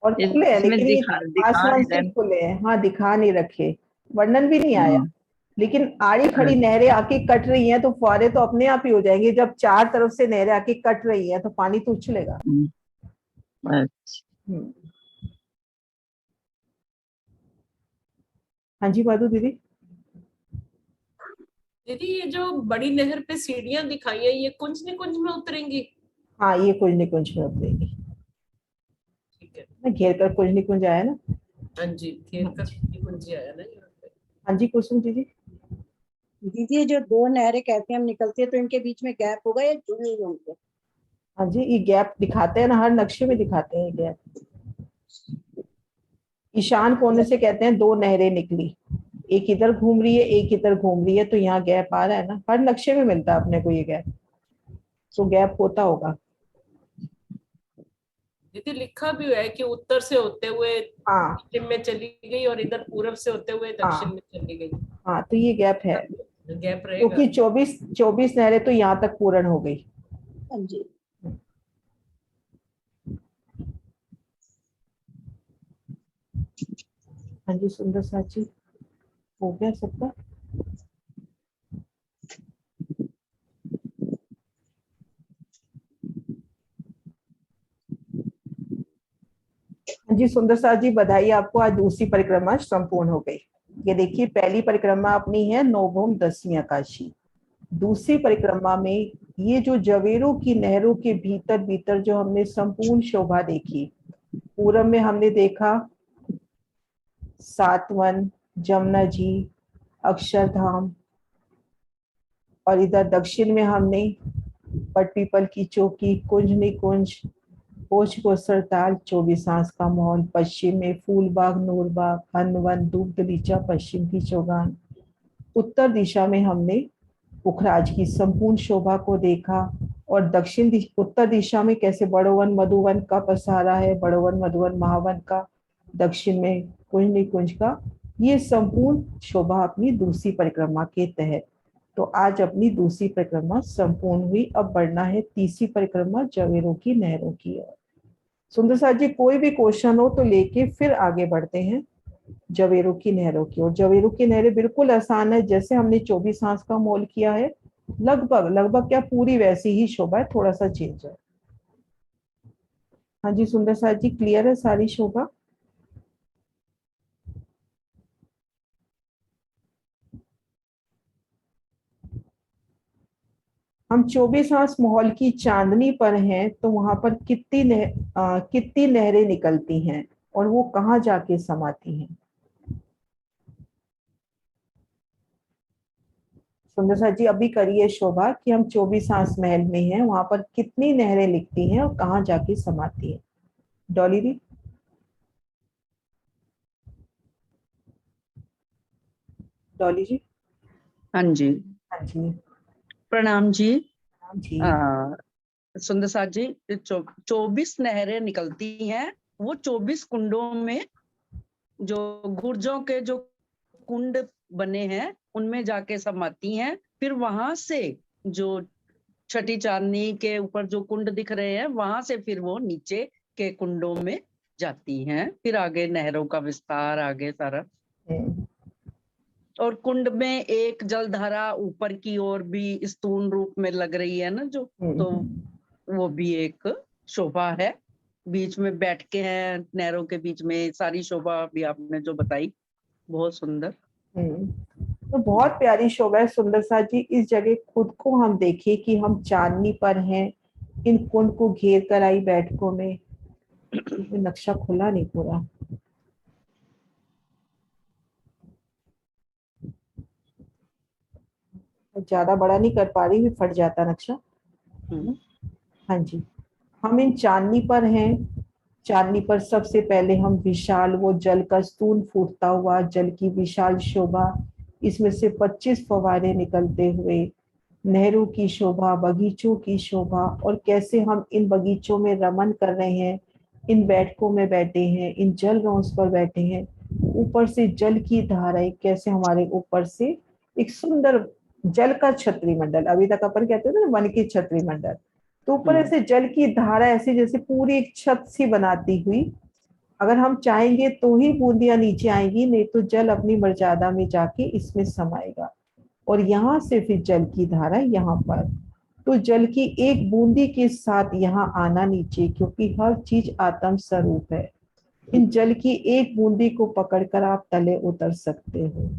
और खुले हैं, इसमें लेकिन ये दिखा आसमान नहीं से रहे। खुले हैं, हाँ दिखा नहीं रखे, वर्णन भी नहीं आया। हम्म, लेकिन आड़ी खड़ी नहरें आके कट रही हैं तो फुहारे तो अपने आप ही हो जाएंगे, जब चार तरफ से नहरें आके कट रही हैं तो पानी तो उछलेगा। अच्छा। हम्म। हाँ जी माधु दीदी। दीदी ये जो बड़ी नहर पे सीढ़ियां दिखाई है, ये कुंज निकुंज में उतरेंगी? हाँ ये कुछ निकुंज में उतरेगी, ठीक है। घेर कर कुछ निकुंज आया ना। हाँ जी, घेर हाँ कर जी, निकुंज आया ना यहाँ पे। हाँ जी कुसुम दीदी। दीदी ये जो 2 नहरें कहते हैं हम निकलती है, तो इनके बीच में गैप होगा या जुड़ी हुई होंगे? हाँ जी, ये गैप दिखाते हैं ना, हर नक्शे में दिखाते हैं ये गैप। ईशान कोने से कहते हैं 2 नहरें निकली, एक इधर घूम रही है एक इधर घूम रही है, तो यहाँ गैप आ रहा है ना, हर नक्शे में मिलता है अपने को ये गैप, तो गैप होता होगा। दीदी लिखा भी हुआ है कि उत्तर से होते हुए हाँ पश्चिम में चली गई और इधर पूरब से होते हुए दक्षिण हाँ में चली गई। हाँ, तो ये गैप है, गैप रहेगा। क्योंकि 24 नहरें तो यहाँ तक पूर्ण हो गई। हाँ जी। हाँ जी सुंदर साची, हो गया सबका। जी सुंदर साथ जी, बधाई आपको, आज दूसरी परिक्रमा संपूर्ण हो गई। ये देखिए, पहली परिक्रमा अपनी है नौभौम 10वीं आकाशी। दूसरी परिक्रमा में ये जो जवेरों की नहरों के भीतर भीतर जो हमने संपूर्ण शोभा देखी, पूरब में हमने देखा सातवन, जमुना जी, अक्षरधाम, और इधर दक्षिण में हमने पटपीपल की चौकी, कुंज निकुंज, होश को सरताल, 24 आंस का महल। पश्चिम में फूलबाग, नूरबाग, हनवन, दुग्ध लीचा, पश्चिम की चौगान। उत्तर दिशा में हमने पुखराज की संपूर्ण शोभा को देखा, और उत्तर दिशा में कैसे बड़ोवन मधुवन का पसारा है, बड़ोवन मधुवन महावन का, दक्षिण में कुंज निकुंज का। ये संपूर्ण शोभा अपनी दूसरी परिक्रमा के तहत। तो आज अपनी दूसरी परिक्रमा संपूर्ण हुई। अब बढ़ना है तीसरी परिक्रमा जवेरों की नहरों की ओर। सुंदर साथ जी, कोई भी क्वेश्चन हो तो लेके फिर आगे बढ़ते हैं जवेरों की नहरों की ओर। जवेरों की नहरें बिल्कुल आसान है, जैसे हमने 24 आंस का मोल किया है, लगभग लगभग क्या पूरी वैसी ही शोभा है, थोड़ा सा चेंज है। हाँ जी सुंदर साथ जी, क्लियर है सारी शोभा? हम 24 आंस महल की चांदनी पर हैं, तो वहां पर कितनी नहरें निकलती हैं और वो कहाँ जाके समाती हैं? सुंदर साथ जी, अभी करिए शोभा कि हम 24 आंस महल में हैं, वहां पर कितनी नहरें लिखती हैं और कहाँ जाके समाती हैं। डॉली दी, डॉली जी। हाँ जी, हाँ जी। प्रणाम जी। हाँ जी। सुंदर साथ जी, 24 नहरें निकलती हैं, वो 24 कुंडों में जो गुर्जों के जो कुंड बने हैं उनमें जाके समाती हैं। फिर वहां से जो छठी चांदनी के ऊपर जो कुंड दिख रहे हैं, वहां से फिर वो नीचे के कुंडों में जाती हैं। फिर आगे नहरों का विस्तार, आगे सारा। और कुंड में एक जलधारा ऊपर की ओर भी स्थूल रूप में लग रही है ना, जो तो वो भी एक शोभा है। बीच में बैठ के हैं नहरों के बीच में, सारी शोभा भी आपने जो बताई, बहुत सुंदर। तो बहुत प्यारी शोभा है सुंदर साथ जी। इस जगह खुद को हम देखिए कि हम चांदनी पर हैं, इन कुंड को घेर कर आई बैठकों में। नक्शा खुला नहीं पूरा। ज्यादा बड़ा नहीं कर पा रही, भी फट जाता नक्शा। हाँ जी, हम इन चांदनी पर हैं। चांदनी पर सबसे पहले हम विशाल वो जल का स्तून फूटता हुआ, जल की विशाल शोभा, इसमें से 25 फव्वारे निकलते हुए, नहरों की शोभा, बगीचों की शोभा, और कैसे हम इन बगीचों में रमन कर रहे हैं, इन बैठकों में बैठे हैं, इन जल ग्राउंड्स पर बैठे हैं। ऊपर से जल की धाराएं कैसे हमारे ऊपर से एक सुंदर जल का छत्री मंडल, अभी तक अपन कहते थे ना वन की छत्री मंडल, तो ऊपर ऐसे जल की धारा ऐसी जैसे पूरी एक छत सी बनाती हुई। अगर हम चाहेंगे तो ही बूंदियां नीचे आएंगी, नहीं तो जल अपनी मर्यादा में जाके इसमें समाएगा, और यहाँ से फिर जल की धारा यहाँ पर। तो जल की एक बूंदी के साथ यहाँ आना नीचे, क्योंकि हर चीज आत्म स्वरूप है। इन जल की एक बूंदी को पकड़कर आप तले उतर सकते हो।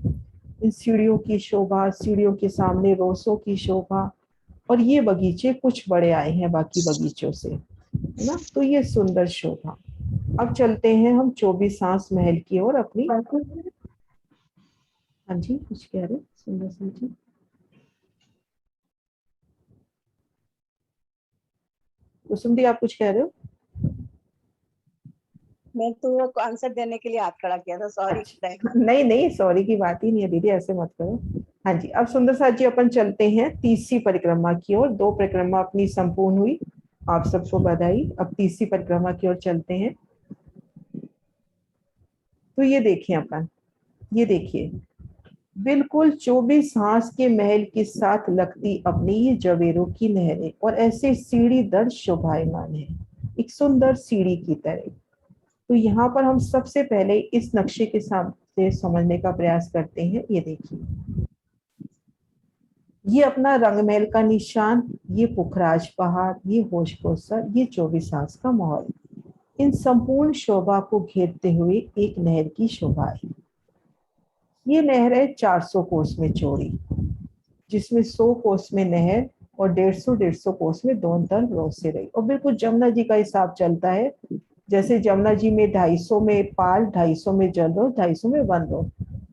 इन सीढ़ियों की शोभा, सीढ़ियों के सामने रोसों की शोभा, और ये बगीचे कुछ बड़े आए हैं बाकी बगीचों से, है ना। तो ये सुंदर शोभा। अब चलते हैं हम 24 आंस महल की ओर अपनी। हाँ जी, कुछ कह रहे सुंदर सिंह जी? कुसुम दी, आप कुछ कह रहे हो? मैं तो आंसर देने के लिए हाथ खड़ा किया था, सॉरी। नहीं नहीं, सॉरी की बात ही नहीं है दीदी, ऐसे मत करो। हाँ जी, अब सुंदर साथ जी अपन चलते हैं तीसरी परिक्रमा की ओर। 2 परिक्रमा अपनी संपूर्ण हुई, आप सबको बधाई। अब तीसरी परिक्रमा की ओर चलते हैं। तो ये देखिए अपन, ये देखिए बिल्कुल 24 हांस के महल के साथ लगती अपनी ये जवेरों की नहरें, और ऐसे सीढ़ी दर शोभायमान है, एक सुंदर सीढ़ी की तरह। तो यहाँ पर हम सबसे पहले इस नक्शे के साथ समझने का प्रयास करते हैं। ये देखिए, ये अपना रंगमहल का निशान, ये पुखराज पहाड़, ये होश कोसर, ये 24 आंस का महल। इन संपूर्ण शोभा को घेरते हुए एक नहर की शोभा आई। ये नहर है 400 कोस में चौड़ी, जिसमें 100 कोस में नहर और 150 कोस में दोनों तरफ रोड से रही। और बिल्कुल जमुना जी का हिसाब चलता है, जैसे जमुना जी में 250 में पाल, 250 में जल रोड, 250 में वन रोड,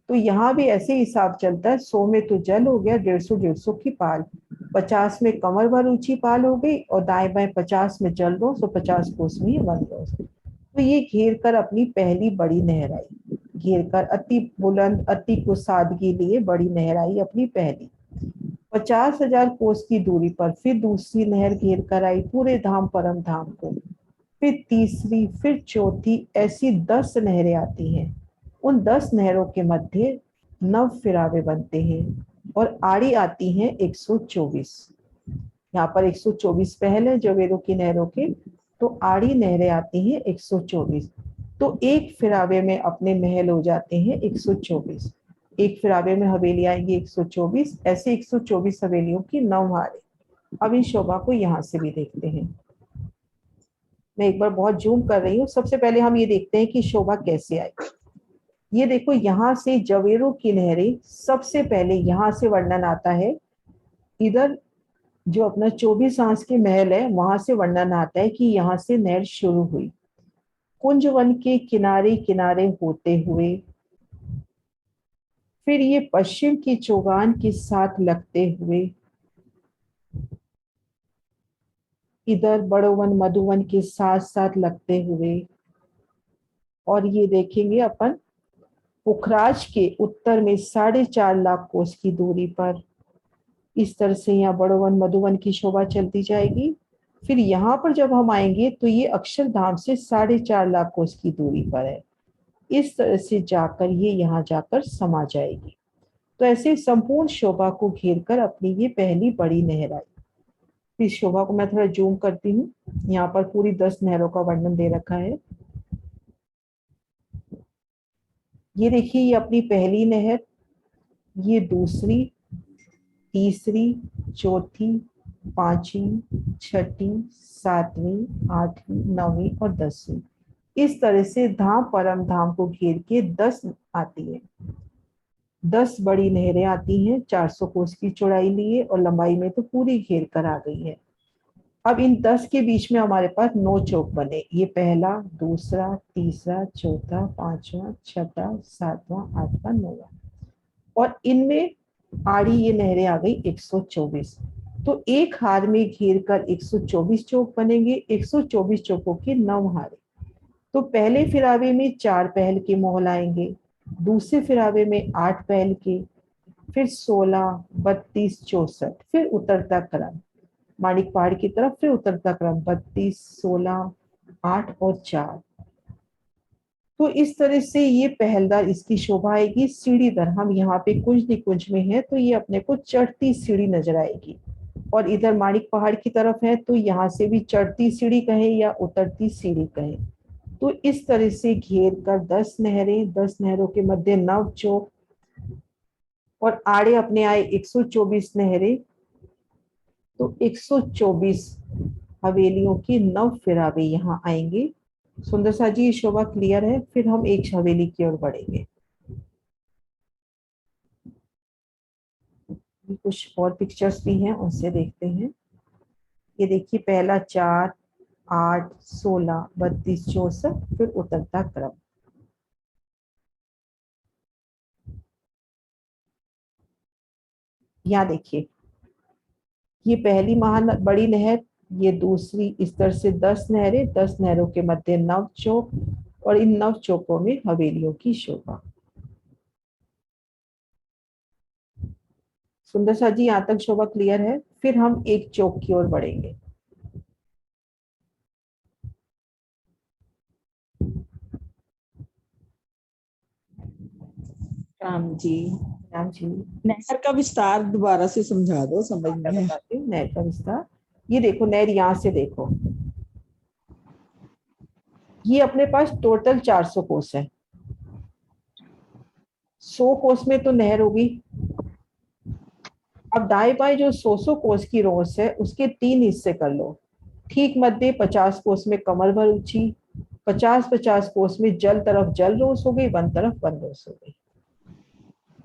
तो यहाँ भी ऐसे हिसाब चलता है। 100 में तो जल हो गया, 150 की पाल, 50 में कमर भर ऊंची पाल हो गई, और दाएं बाएं 50 में जल रोड, तो 50 कोस में वन रोड। तो ये घेर कर अपनी पहली बड़ी नहर आई, घेर कर अति बुलंद अति कुसादगी लिए बड़ी नहर आई अपनी पहली। 50,000 कोस की दूरी पर फिर दूसरी नहर घेर कर आई पूरे धाम परम धाम को, फिर तीसरी, फिर चौथी, ऐसी 10 नहरें आती हैं। उन 10 नहरों के मध्य 9 फिरावे बनते हैं और आड़ी आती हैं 124। यहाँ पर 124 पहल है जवेरों की नहरों के, तो आड़ी नहरें आती हैं 124। तो एक फिरावे में अपने महल हो जाते हैं 124, एक फिरावे में हवेली आएंगी 124, ऐसे 124 हवेलियों की 9 हारें। अब इन शोभा को यहाँ से भी देखते हैं। मैं एक बार बहुत जूम कर रही हूँ। सबसे पहले हम ये देखते हैं कि शोभा कैसे आई। ये देखो, यहाँ से जवेरों की नहरें, सबसे पहले यहाँ से वर्णन आता है। इधर जो अपना 24 आंस के महल है, वहां से वर्णन आता है कि यहाँ से नहर शुरू हुई, कुंजवन के किनारे किनारे होते हुए, फिर ये पश्चिम की चौगान के साथ लगते हुए, इधर बड़ोवन मधुवन के साथ साथ लगते हुए, और ये देखेंगे अपन पुखराज के उत्तर में 4.5 लाख कोस की दूरी पर। इस तरह से यहाँ बड़ोवन मधुवन की शोभा चलती जाएगी। फिर यहाँ पर जब हम आएंगे तो ये अक्षरधाम से 4.5 लाख कोस की दूरी पर है। इस तरह से जाकर ये यहाँ जाकर समा जाएगी। तो ऐसे संपूर्ण शोभा को घेर कर अपनी ये पहली बड़ी नहर आई। इस शोभा को मैं थोड़ा जूम करती हूँ। यहाँ पर पूरी 10 नहरों का वर्णन दे रखा है। ये देखिए, ये अपनी पहली नहर, ये दूसरी, तीसरी, चौथी, पांचवी, छठी, सातवीं, आठवीं, नौवीं और 10वीं। इस तरह से धाम परम धाम को घेर के 10 आती है। 10 बड़ी नहरें आती हैं 400 कोस की चौड़ाई लिए, और लंबाई में तो पूरी घेर कर आ गई है। अब इन 10 के बीच में हमारे पास 9 चौक बने। ये पहला, दूसरा, तीसरा, चौथा, पांचवा, छठा, सातवां, आठवां, नौवां, और इनमें आड़ी ये नहरें आ गई 124। तो एक हार में घेर कर 124 चौक बनेंगे। 124 चौकों के 9 हारे। तो पहले फिरावे में 4 पहल के मोहल आएंगे, दूसरे फिरावे में 8 पहल के, फिर 16, 32, 64, फिर उतरता क्रम माणिक पहाड़ की तरफ, फिर उतरता क्रम 32, 16, 8 और 4। तो इस तरह से ये पहलदार इसकी शोभा आएगी। सीढ़ीदार, हम यहाँ पे कुंज निकुंज में है तो ये अपने को चढ़ती सीढ़ी नजर आएगी, और इधर माणिक पहाड़ की तरफ है तो यहाँ से भी चढ़ती सीढ़ी कहे या उतरती सीढ़ी कहे। तो इस तरह से घेर कर 10 नहरें, 10 नहरों के मध्य 9 चौक, और आड़े अपने आए 124 नहरें। तो 124 हवेलियों की 9 फिरावे यहाँ आएंगे। सुंदर सा जी, शोभा क्लियर है। फिर हम एक हवेली की ओर बढ़ेंगे। कुछ और पिक्चर्स भी हैं, उनसे देखते हैं। ये देखिए, पहला 4, 8, 16, 32, 64, फिर उतरता क्रम। यहाँ देखिए, ये पहली महान बड़ी नहर, ये दूसरी, इस तरह से 10 नहरें, 10 नहरों के मध्य 9 चौक, और इन 9 चौकों में हवेलियों की शोभा। सुंदर सा जी, यहाँ तक शोभा क्लियर है। फिर हम एक चौक की ओर बढ़ेंगे। राम जी, राम जी, नहर का विस्तार दोबारा से समझा दो, समझ में है। बताती हूँ नहर का विस्तार। ये देखो नहर, यहाँ से देखो, ये अपने पास टोटल 400 कोस है। 100 कोस में तो नहर होगी। अब दाएं बाएं जो 100 कोस की रोस है, उसके 3 हिस्से कर लो। ठीक मध्य 50 कोस में कमर भर ऊंची, 50-50 कोस में जल तरफ जल रोस हो गई, वन तरफ वन रोस हो गई।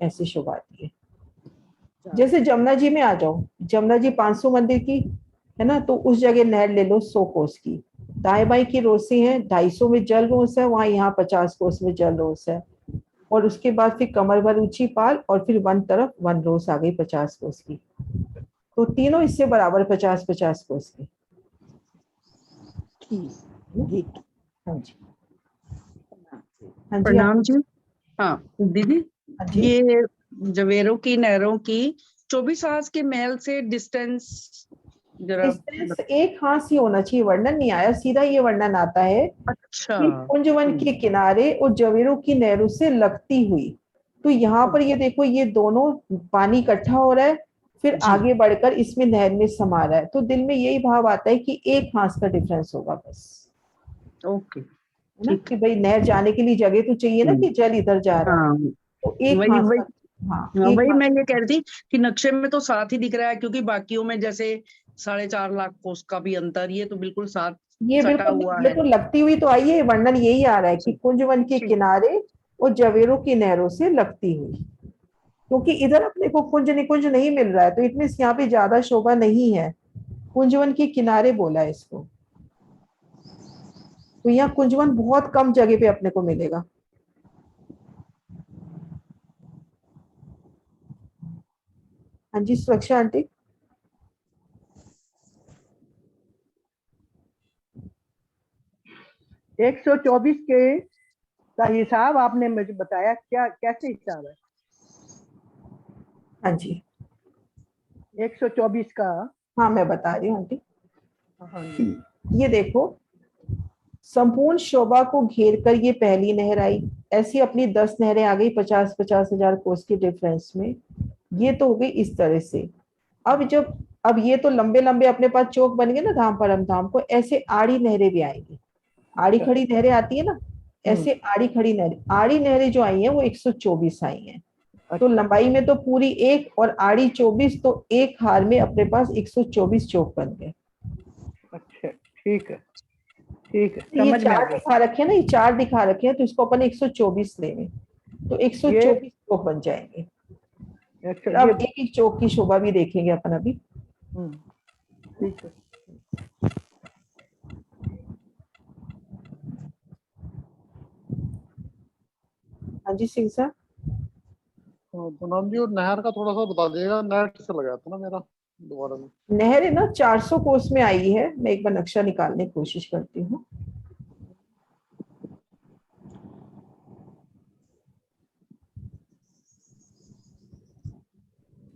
ऐसी शोभा आती है। जैसे जमुना जी में आ जाओ, जमुना जी 500 मंदिर की है ना, तो उस जगह नहर ले लो 100 कोस की, दाएं बाएं की रोसी है, 250 में जल रोस है, वहां यहाँ 50 कोस में जल रोस है। और उसके बाद फिर कमर भर ऊंची पाल और फिर वन तरफ वन रोस आ गई 50 कोस की। तो तीनों इससे बराबर 50-50 कोस की। ठीक। हाँ जी, हाँ जी, प्रणाम जी। हाँ दीदी, हाँ जी। ये जवेरों की नहरों की 24 हाथ के महल से डिस्टेंस जरा डिस्टेंस एक हाथ से होना चाहिए, वर्णन नहीं आया, सीधा ये वर्णन आता है अच्छा। कि कुंजवन के किनारे और जवेरों की नहरों से लगती हुई। तो यहाँ पर ये देखो, ये दोनों पानी इकट्ठा हो रहा है, फिर जी। आगे बढ़कर इसमें नहर में समा रहा है, तो दिल में यही भाव आता है कि एक हाथ का डिफरेंस होगा बस। ओके, है ना, कि भाई नहर जाने के लिए जगह तो चाहिए ना, कि जल इधर जा रहा है, हाँ तो एक वही हाथ वही का। हाँ, हाँ एक वही हाथ। मैं ये कह रही थी कि नक्शे में तो साथ ही दिख रहा है, क्योंकि बाकियों में जैसे 4.5 लाख कोस का भी अंतर, ये तो बिल्कुल साथ ये सटा बिल्कुल, हुआ ये है। तो लगती हुई तो आई है, वर्णन यही आ रहा है कि कुंजवन के ठीक। किनारे और जवेरों की नहरों से लगती हुई, क्योंकि इधर अपने को कुंज निकुंज नहीं मिल रहा है, तो इतनी यहाँ पे ज्यादा शोभा नहीं है, कुंजवन के किनारे बोला है इसको। तो यहाँ कुंजवन बहुत कम जगह पे अपने को मिलेगा। हाँ जी, सुरक्षा आंटी। एक 124 के का हिसाब आपने मुझे बताया, क्या कैसे हिसाब है? हाँ जी, 124 का। हाँ मैं बता रही हूँ आंटी। हाँ जी। ये देखो, संपूर्ण शोभा को घेर कर ये पहली नहर आई, ऐसी अपनी 10 नहरें आ गई 50-50 हजार कोस के डिफरेंस में। ये तो हो गई इस तरह से। अब ये तो लंबे लंबे अपने पास चौक बन गए ना धाम परम धाम को, ऐसे आड़ी नहरें भी आएंगी। आड़ी खड़ी नहरें आती है ना, ऐसे आड़ी नहरें जो आई हैं वो 124 आई हैं। तो लंबाई में तो पूरी एक और आड़ी 24, तो एक हार में अपने पास 124 चौक बन गए। अच्छा, ठीक है, ठीक है, ये समझ में आ 4 गया। दिखा रखे हैं ना, ये 4 दिखा रखे हैं, तो इसको अपन 124 लेंगे, तो 124 चौक बन जाएंगे। फिर अब एक एक चौक की शोभा भी देखेंगे अपन अभी। ठीक है। हाँ जी सिंह साहब। प्रणाम जी, और नहर का थोड़ा सा बता दिएगा, नेट से लगा था ना मेरा दोबारा में। नहर है ना 400 कोस में आई है, मैं एक बार नक्शा निकालने की कोशिश करती हूँ।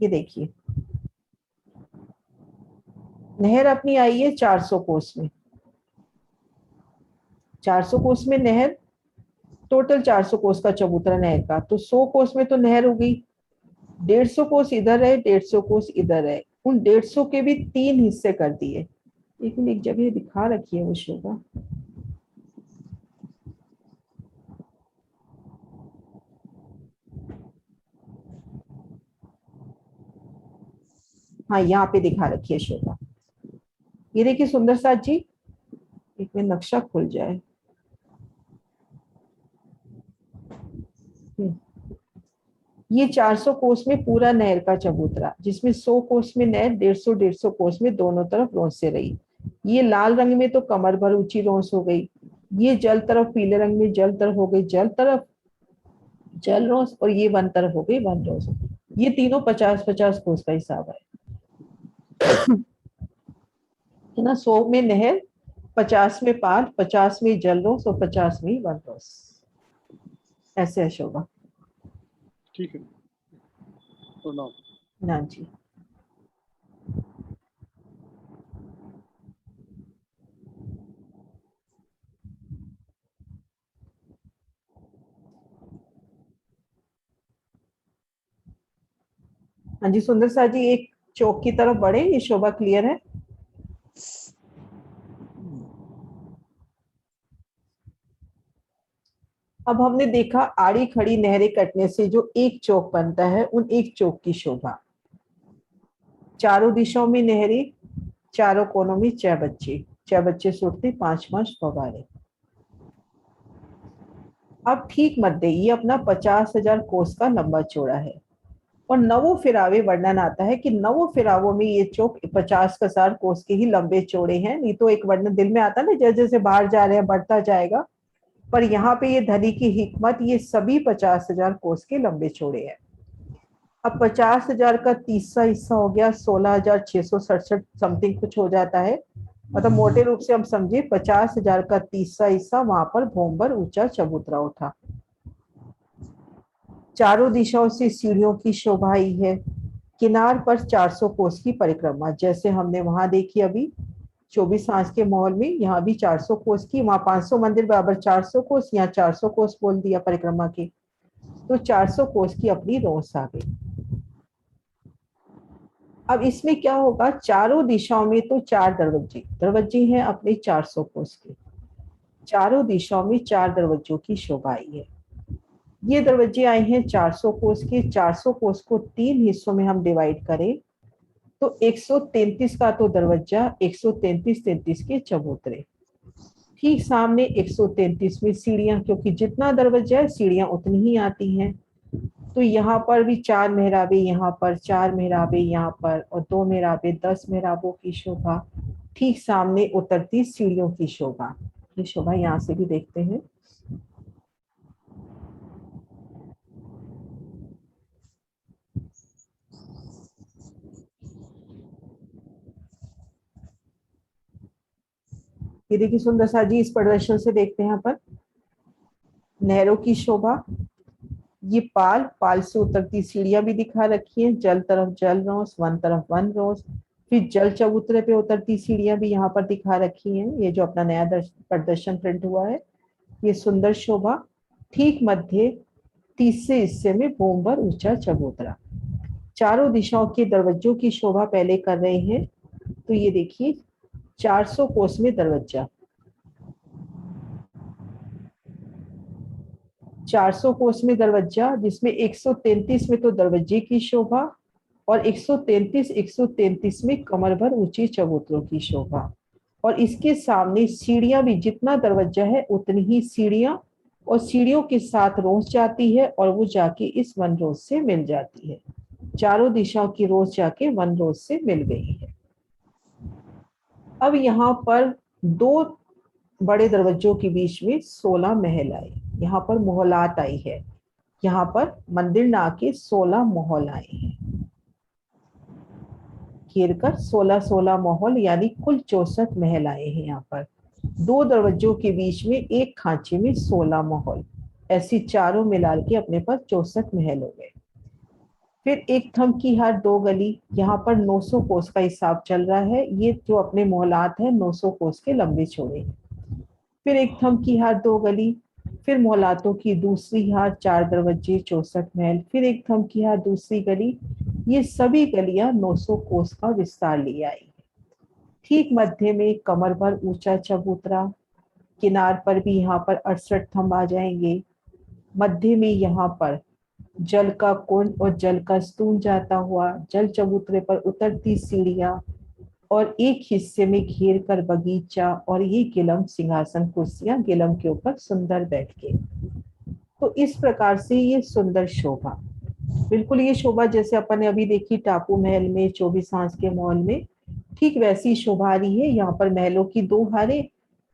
ये देखिए, नहर अपनी आई है 400 कोस में। 400 कोस में नहर, टोटल 400 कोस का चबूतरा नहर का, तो 100 कोस में तो नहर हो गई। 150 कोस इधर है, 150 कोस इधर है, उन 150 के भी 3 हिस्से कर दिए। एक जगह दिखा रखी है वो शोभा। हाँ, यहाँ पे दिखा रखी है शोभा। ये देखिए सुंदर साथ जी, एक में नक्शा खुल जाए। ये 400 कोस में पूरा नहर का चबूतरा, जिसमें 100 कोस में नहर 150 कोस में दोनों तरफ रोंस से रही। ये लाल रंग में तो कमर भर ऊंची रोंस हो गई। ये जल तरफ पीले रंग में जल तरफ हो गई जल तरफ जल रोंस, और ये वन तरफ हो गई वन रोंस। ये तीनों 50-50 कोस का हिसाब है ना। 100 में नहर, 50 में पाल, 50 में जल रोंस और 50 में वन रोंस। ऐसे है शोभा। ठीक है, प्रणाम। ना जी। हाँ जी सुंदर साथ जी, एक चौक की तरफ बढ़े, ये शोभा क्लियर है। अब हमने देखा आड़ी खड़ी नहरें कटने से जो एक चौक बनता है, उन एक चौक की शोभा। चारों दिशाओं में नहरें, चारों कोनों में 6 बच्चे, 6 बच्चे सुटते 5-5 फव्वारे। अब ठीक मध्य ये अपना 50,000 कोस का लंबा चौड़ा है और नवो फिरावे वर्णन आता है कि नवो फिरावों में ये चौक 50,000 कोस के ही लंबे चौड़े हैं। नहीं तो एक वर्णन दिल में आता ना, जैसे जैसे बाहर जा रहे हैं बढ़ता जाएगा, पर यहाँ पे ये धनी की हिकमत, ये सभी 50,000 कोस के लंबे चौड़े हैं। अब 50,000 का तीसरा हिस्सा हो गया 16,667 समथिंग कुछ हो जाता है। मतलब मोटे रूप से हम समझे 50,000 का तीसरा हिस्सा वहां पर भोंबर ऊंचा चबूतरा उठा। चारों दिशाओं से सीढ़ियों की शोभा आई है। किनार पर 400 कोस की परिक्रमा, जैसे हमने वहां देखी अभी 24 हांस के महल में, यहाँ भी 400 कोस की, वहां 500 मंदिर बराबर 400 कोस, यहाँ 400 कोस बोल दिया परिक्रमा के, तो 400 कोस की अपनी रोस आ गई। अब इसमें क्या होगा, चारों दिशाओं में तो 4 दरवाजे हैं अपने 400 कोस के, चारों दिशाओं में 4 दरवाजों की शोभा आई है। ये दरवाजे आए हैं 400 कोस के। 400 कोस को 3 हिस्सों में हम डिवाइड करें तो 133 का तो दरवाजा, 133 के चबूतरे, ठीक सामने 133 में सीढ़ियां, क्योंकि जितना दरवाजा है सीढ़ियां उतनी ही आती हैं। तो यहाँ पर भी 4 मेहराबे, यहाँ पर 4 मेहराबे, यहाँ पर और 2 मेहराबे, 10 मेहराबों की शोभा। ठीक सामने उतरती सीढ़ियों की शोभा। ये शोभा यहाँ से भी देखते हैं। ये देखिए सुंदर सा जी, इस प्रदर्शन से देखते हैं यहाँ पर नहरों की शोभा। ये पाल से उतरती सीढ़ियां भी दिखा रखी हैं, जल तरफ जल रोस, वन तरफ वन रोस। फिर जल चबूतरे पे उतरती सीढ़ियां भी यहाँ पर दिखा रखी हैं। ये जो अपना नया प्रदर्शन प्रिंट हुआ है, ये सुंदर शोभा। ठीक मध्य तीसरे हिस्से में भोंबर ऊंचा चबूतरा। चारों दिशाओं के दरवाजों की शोभा पहले कर रहे हैं। तो ये देखिए 400 कोस में दरवाजा, 400 कोस में दरवाजा, जिसमें 133 में तो दरवाजे की शोभा और 133 में कमर भर ऊंची चबूतरों की शोभा। और इसके सामने सीढ़ियां भी, जितना दरवाजा है उतनी ही सीढ़ियां, और सीढ़ियों के साथ रोस जाती है और वो जाके इस वन रोज से मिल जाती है। चारों दिशाओं की रोस जाके वन रोज से मिल गई है। अब यहाँ पर 2 बड़े दरवाजों के बीच में 16 महल आए। यहाँ पर मोहलात आई है। यहाँ पर मंदिर ना आके 16 महल आए हैं, घेर कर 16 महल, यानी कुल 64 महल आए हैं। यहाँ पर 2 दरवाजों के बीच में एक खांचे में 16 महल, ऐसी चारों मिला के अपने पास 64 महल हो गए। फिर एक थम की हार 2 गली, यहाँ पर 900 कोस का हिसाब चल रहा है। ये जो अपने मोहलात है 900 कोस के लंबे चौड़े हैं। फिर एक थम की हार 2 गली, फिर मोहलातों की दूसरी हार 4 दरवाजे 64 महल, फिर एक थम की हार दूसरी गली। ये सभी गलियां 900 कोस का विस्तार ले आई है। ठीक मध्य में कमर भर ऊंचा चबूतरा, किनार पर भी यहाँ पर 68 थंब आ जाएंगे। मध्य में यहाँ पर जल का कुंड और जल का स्तून जाता हुआ, जल चबूतरे पर उतरती सीढ़ियां, और एक हिस्से में घेर कर बगीचा, और ये गिलम सिंहासन कुर्सियां गिलम के ऊपर सुंदर बैठ के। तो इस प्रकार से ये सुंदर शोभा, बिल्कुल ये शोभा जैसे अपन ने अभी देखी टापू महल में 24 हांस के महल में, ठीक वैसी शोभा आ रही है। यहाँ पर महलों की 2 हारें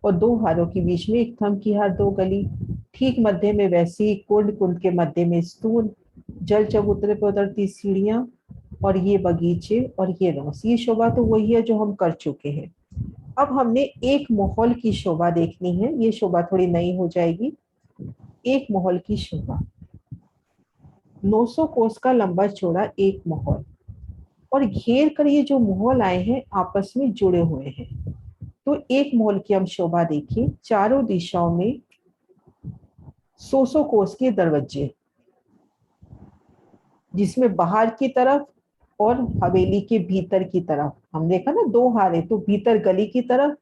और 2 हारों के बीच में एक थम की हार 2 गली, ठीक मध्य में वैसी कुंड, कुंड के मध्य में स्तून, जल चबूतरे पर उतरती सीढ़ियां, और ये बगीचे और ये रोस। ये शोभा तो वही है जो हम कर चुके हैं। अब हमने एक महल की शोभा देखनी है। ये शोभा थोड़ी नई हो जाएगी। एक महल की शोभा, 900 कोस का लंबा चौड़ा एक महल, और घेर कर ये जो महल आए हैं आपस में जुड़े हुए हैं। तो एक महल की हम शोभा देखिए। चारों दिशाओं में 100 कोस के दरवाजे, जिसमें बाहर की तरफ और हवेली के भीतर की तरफ, हम देखा ना 2 हारे, तो भीतर गली की तरफ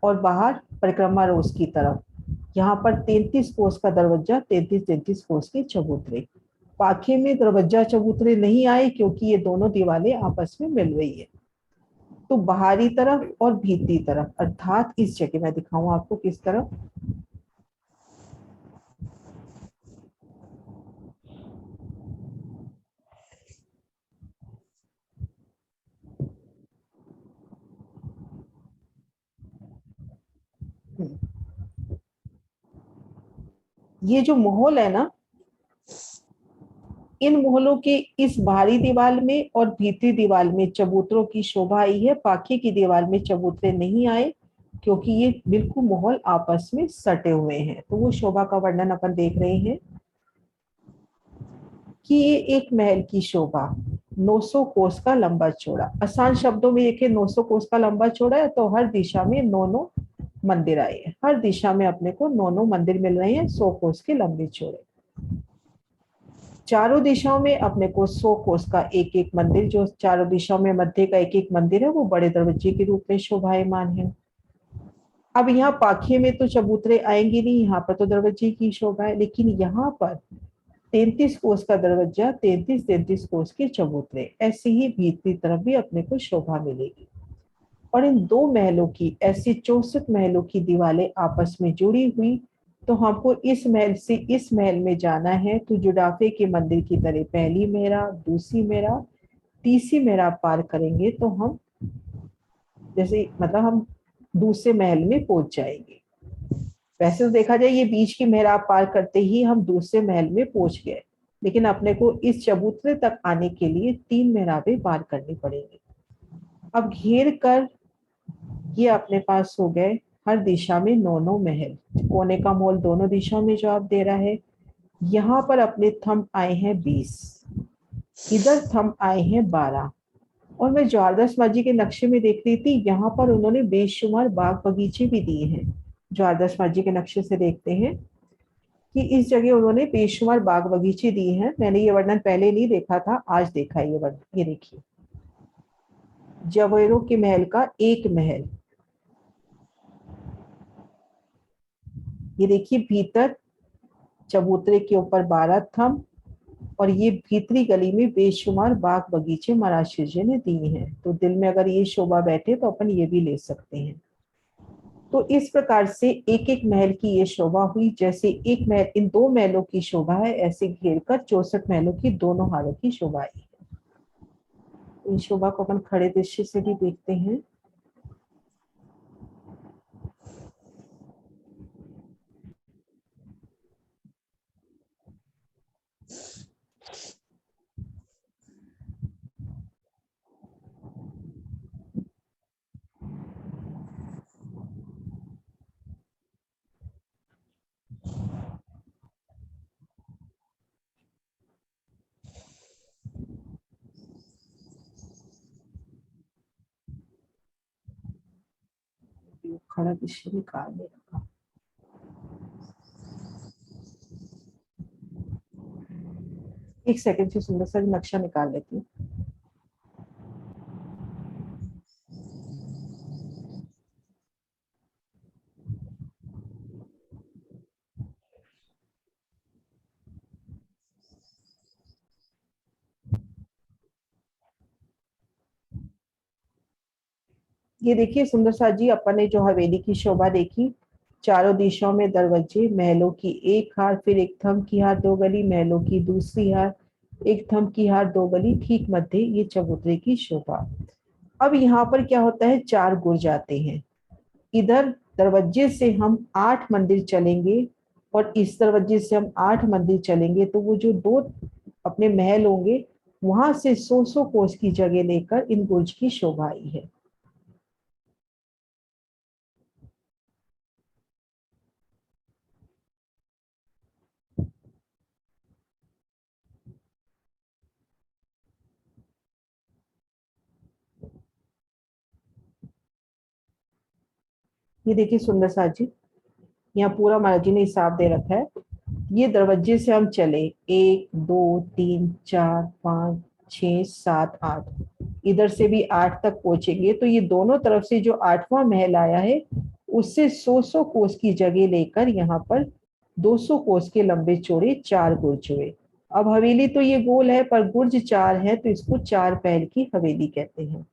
और बाहर परिक्रमा रोज की तरफ। यहाँ पर 33 कोस का दरवाजा, 33 कोस के चबूतरे। पाखे में दरवाजा चबूतरे नहीं आए क्योंकि ये दोनों दीवारें आपस में मिल रही है। तो बाहरी तरफ और भीतरी तरफ, अर्थात इस जगह मैं दिखाऊं आपको किस तरफ, ये जो महल है ना, इन महलों के इस बाहरी दीवार में और भीतरी दीवार में चबूतरों की शोभा आई है, बाकी की दीवार में चबूतरे नहीं आए, क्योंकि ये बिल्कुल महल आपस में सटे हुए हैं। तो वो शोभा का वर्णन अपन देख रहे हैं कि ये एक महल की शोभा 900 कोस का लंबा चौड़ा। आसान शब्दों में देखें, 900 कोस का लंबा चौड़ा है तो हर दिशा में 9 मंदिर आए हैं, हर दिशा में अपने को 9 मंदिर मिल रहे हैं 100 कोस के लंबे चौड़े। चारों दिशाओं में अपने को 100 कोस का एक एक मंदिर, जो चारों दिशाओं में मध्य का एक एक मंदिर है, वो बड़े दरवाजे के रूप में शोभायमान है। अब यहाँ पाखिए में तो चबूतरे आएंगे नहीं, यहाँ पर तो दरवाजे की शोभा है, लेकिन यहाँ पर 33 कोस का दरवाजा, 33 कोस के चबूतरे, ऐसे ही भीतरी तरफ भी अपने को शोभा मिलेगी। और इन दो महलों की, ऐसी 64 महलों की दीवारें आपस में जुड़ी हुई, तो हमको इस महल से इस महल में जाना है तो जुड़ाफे के मंदिर की तरह पहली मेहराब, दूसरी मेहराब, तीसरी मेहराब पार करेंगे तो हम जैसे मतलब हम दूसरे महल में पहुंच जाएंगे। वैसे तो देखा जाए ये बीच की मेहराब पार करते ही हम दूसरे महल में पहुंच गए, लेकिन अपने को इस चबूतरे तक आने के लिए 3 मेहराबें पार करनी पड़ेंगी। अब घेर कर ये अपने पास हो गए हर दिशा में 9 महल। कोने का मोल दोनों दिशाओं में जवाब दे रहा है। यहाँ पर अपने थंब आए हैं 20, इधर थंब आए हैं 12। और मैं ज्वारदास मांझी के नक्शे में देख रही थी, यहाँ पर उन्होंने बेशुमार बाग बगीचे भी दिए हैं। ज्वारदास मांझी के नक्शे से देखते हैं कि इस जगह उन्होंने बेशुमार बाग बगीचे दिए हैं। मैंने ये वर्णन पहले नहीं देखा था, आज देखा ये वर्णन। ये देखिए, जवेरों के महल का एक महल, ये देखिए भीतर चबूतरे के ऊपर 12 थंब, और ये भीतरी गली में बेशुमार बाग बगीचे महाराज शिवजी ने दिए हैं। तो दिल में अगर ये शोभा बैठे तो अपन ये भी ले सकते हैं। तो इस प्रकार से एक एक महल की ये शोभा हुई। जैसे एक महल, इन 2 महलों की शोभा है, ऐसे घेर कर 64 महलों की दोनों हालों की शोभा आई है। इन शोभा को अपन खड़े दृश्य से भी देखते हैं। खड़ा दृश्य निकाल देगा। एक सेकंड से सुंदर सा नक्शा निकाल लेती हूँ। ये देखिए सुंदर सा जी, अपन ने जो हवेली की शोभा देखी, चारों दिशाओं में दरवाजे, महलों की एक हार, फिर एक थंब की हार 2 गली, महलों की दूसरी हार, एक थंब की हार 2 गली, ठीक मध्य ये चबूतरे की शोभा। अब यहाँ पर क्या होता है, 4 गुर्ज आते हैं। इधर दरवाजे से हम 8 मंदिर चलेंगे और इस दरवाजे से हम 8 मंदिर चलेंगे, तो वो जो 2 अपने महल होंगे, वहां से 100 कोस की जगह लेकर इन गुर्ज की शोभा आई है। ये देखिए सुंदर सा जी, यहाँ पूरा महाराज जी ने हिसाब दे रखा है। ये दरवाजे से हम चले 1 2 3 4 5 6 7 8, इधर से भी 8 तक पहुंचेंगे, तो ये दोनों तरफ से जो 8वां महल आया है, उससे 100 कोस की जगह लेकर यहाँ पर 200 कोस के लंबे चौड़े 4 गुर्ज हुए। अब हवेली तो ये गोल है, पर गुर्ज 4 है, तो इसको 4 पहल की हवेली कहते हैं।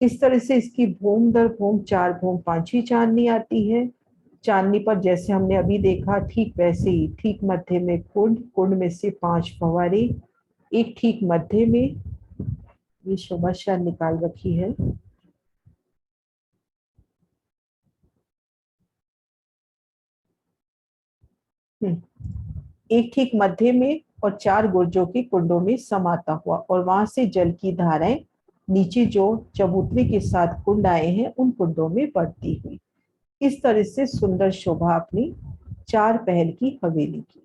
इस तरह से इसकी भूम दर भूम 4 भूम 5वीं चांदनी आती है। चांदनी पर जैसे हमने अभी देखा, ठीक वैसे ही ठीक मध्य में कुंड, कुंड में से 5 फव्वारे, एक ठीक मध्य में ये शोभा शायद निकाल रखी है। एक ठीक मध्य में और 4 गुर्जों के कुंडों में समाता हुआ, और वहां से जल की धाराएं नीचे जो चबूतरे के साथ कुंड आए हैं उन कुंडों में पड़ती हुई। इस तरह से सुंदर शोभा अपनी 4 पहल की हवेली की।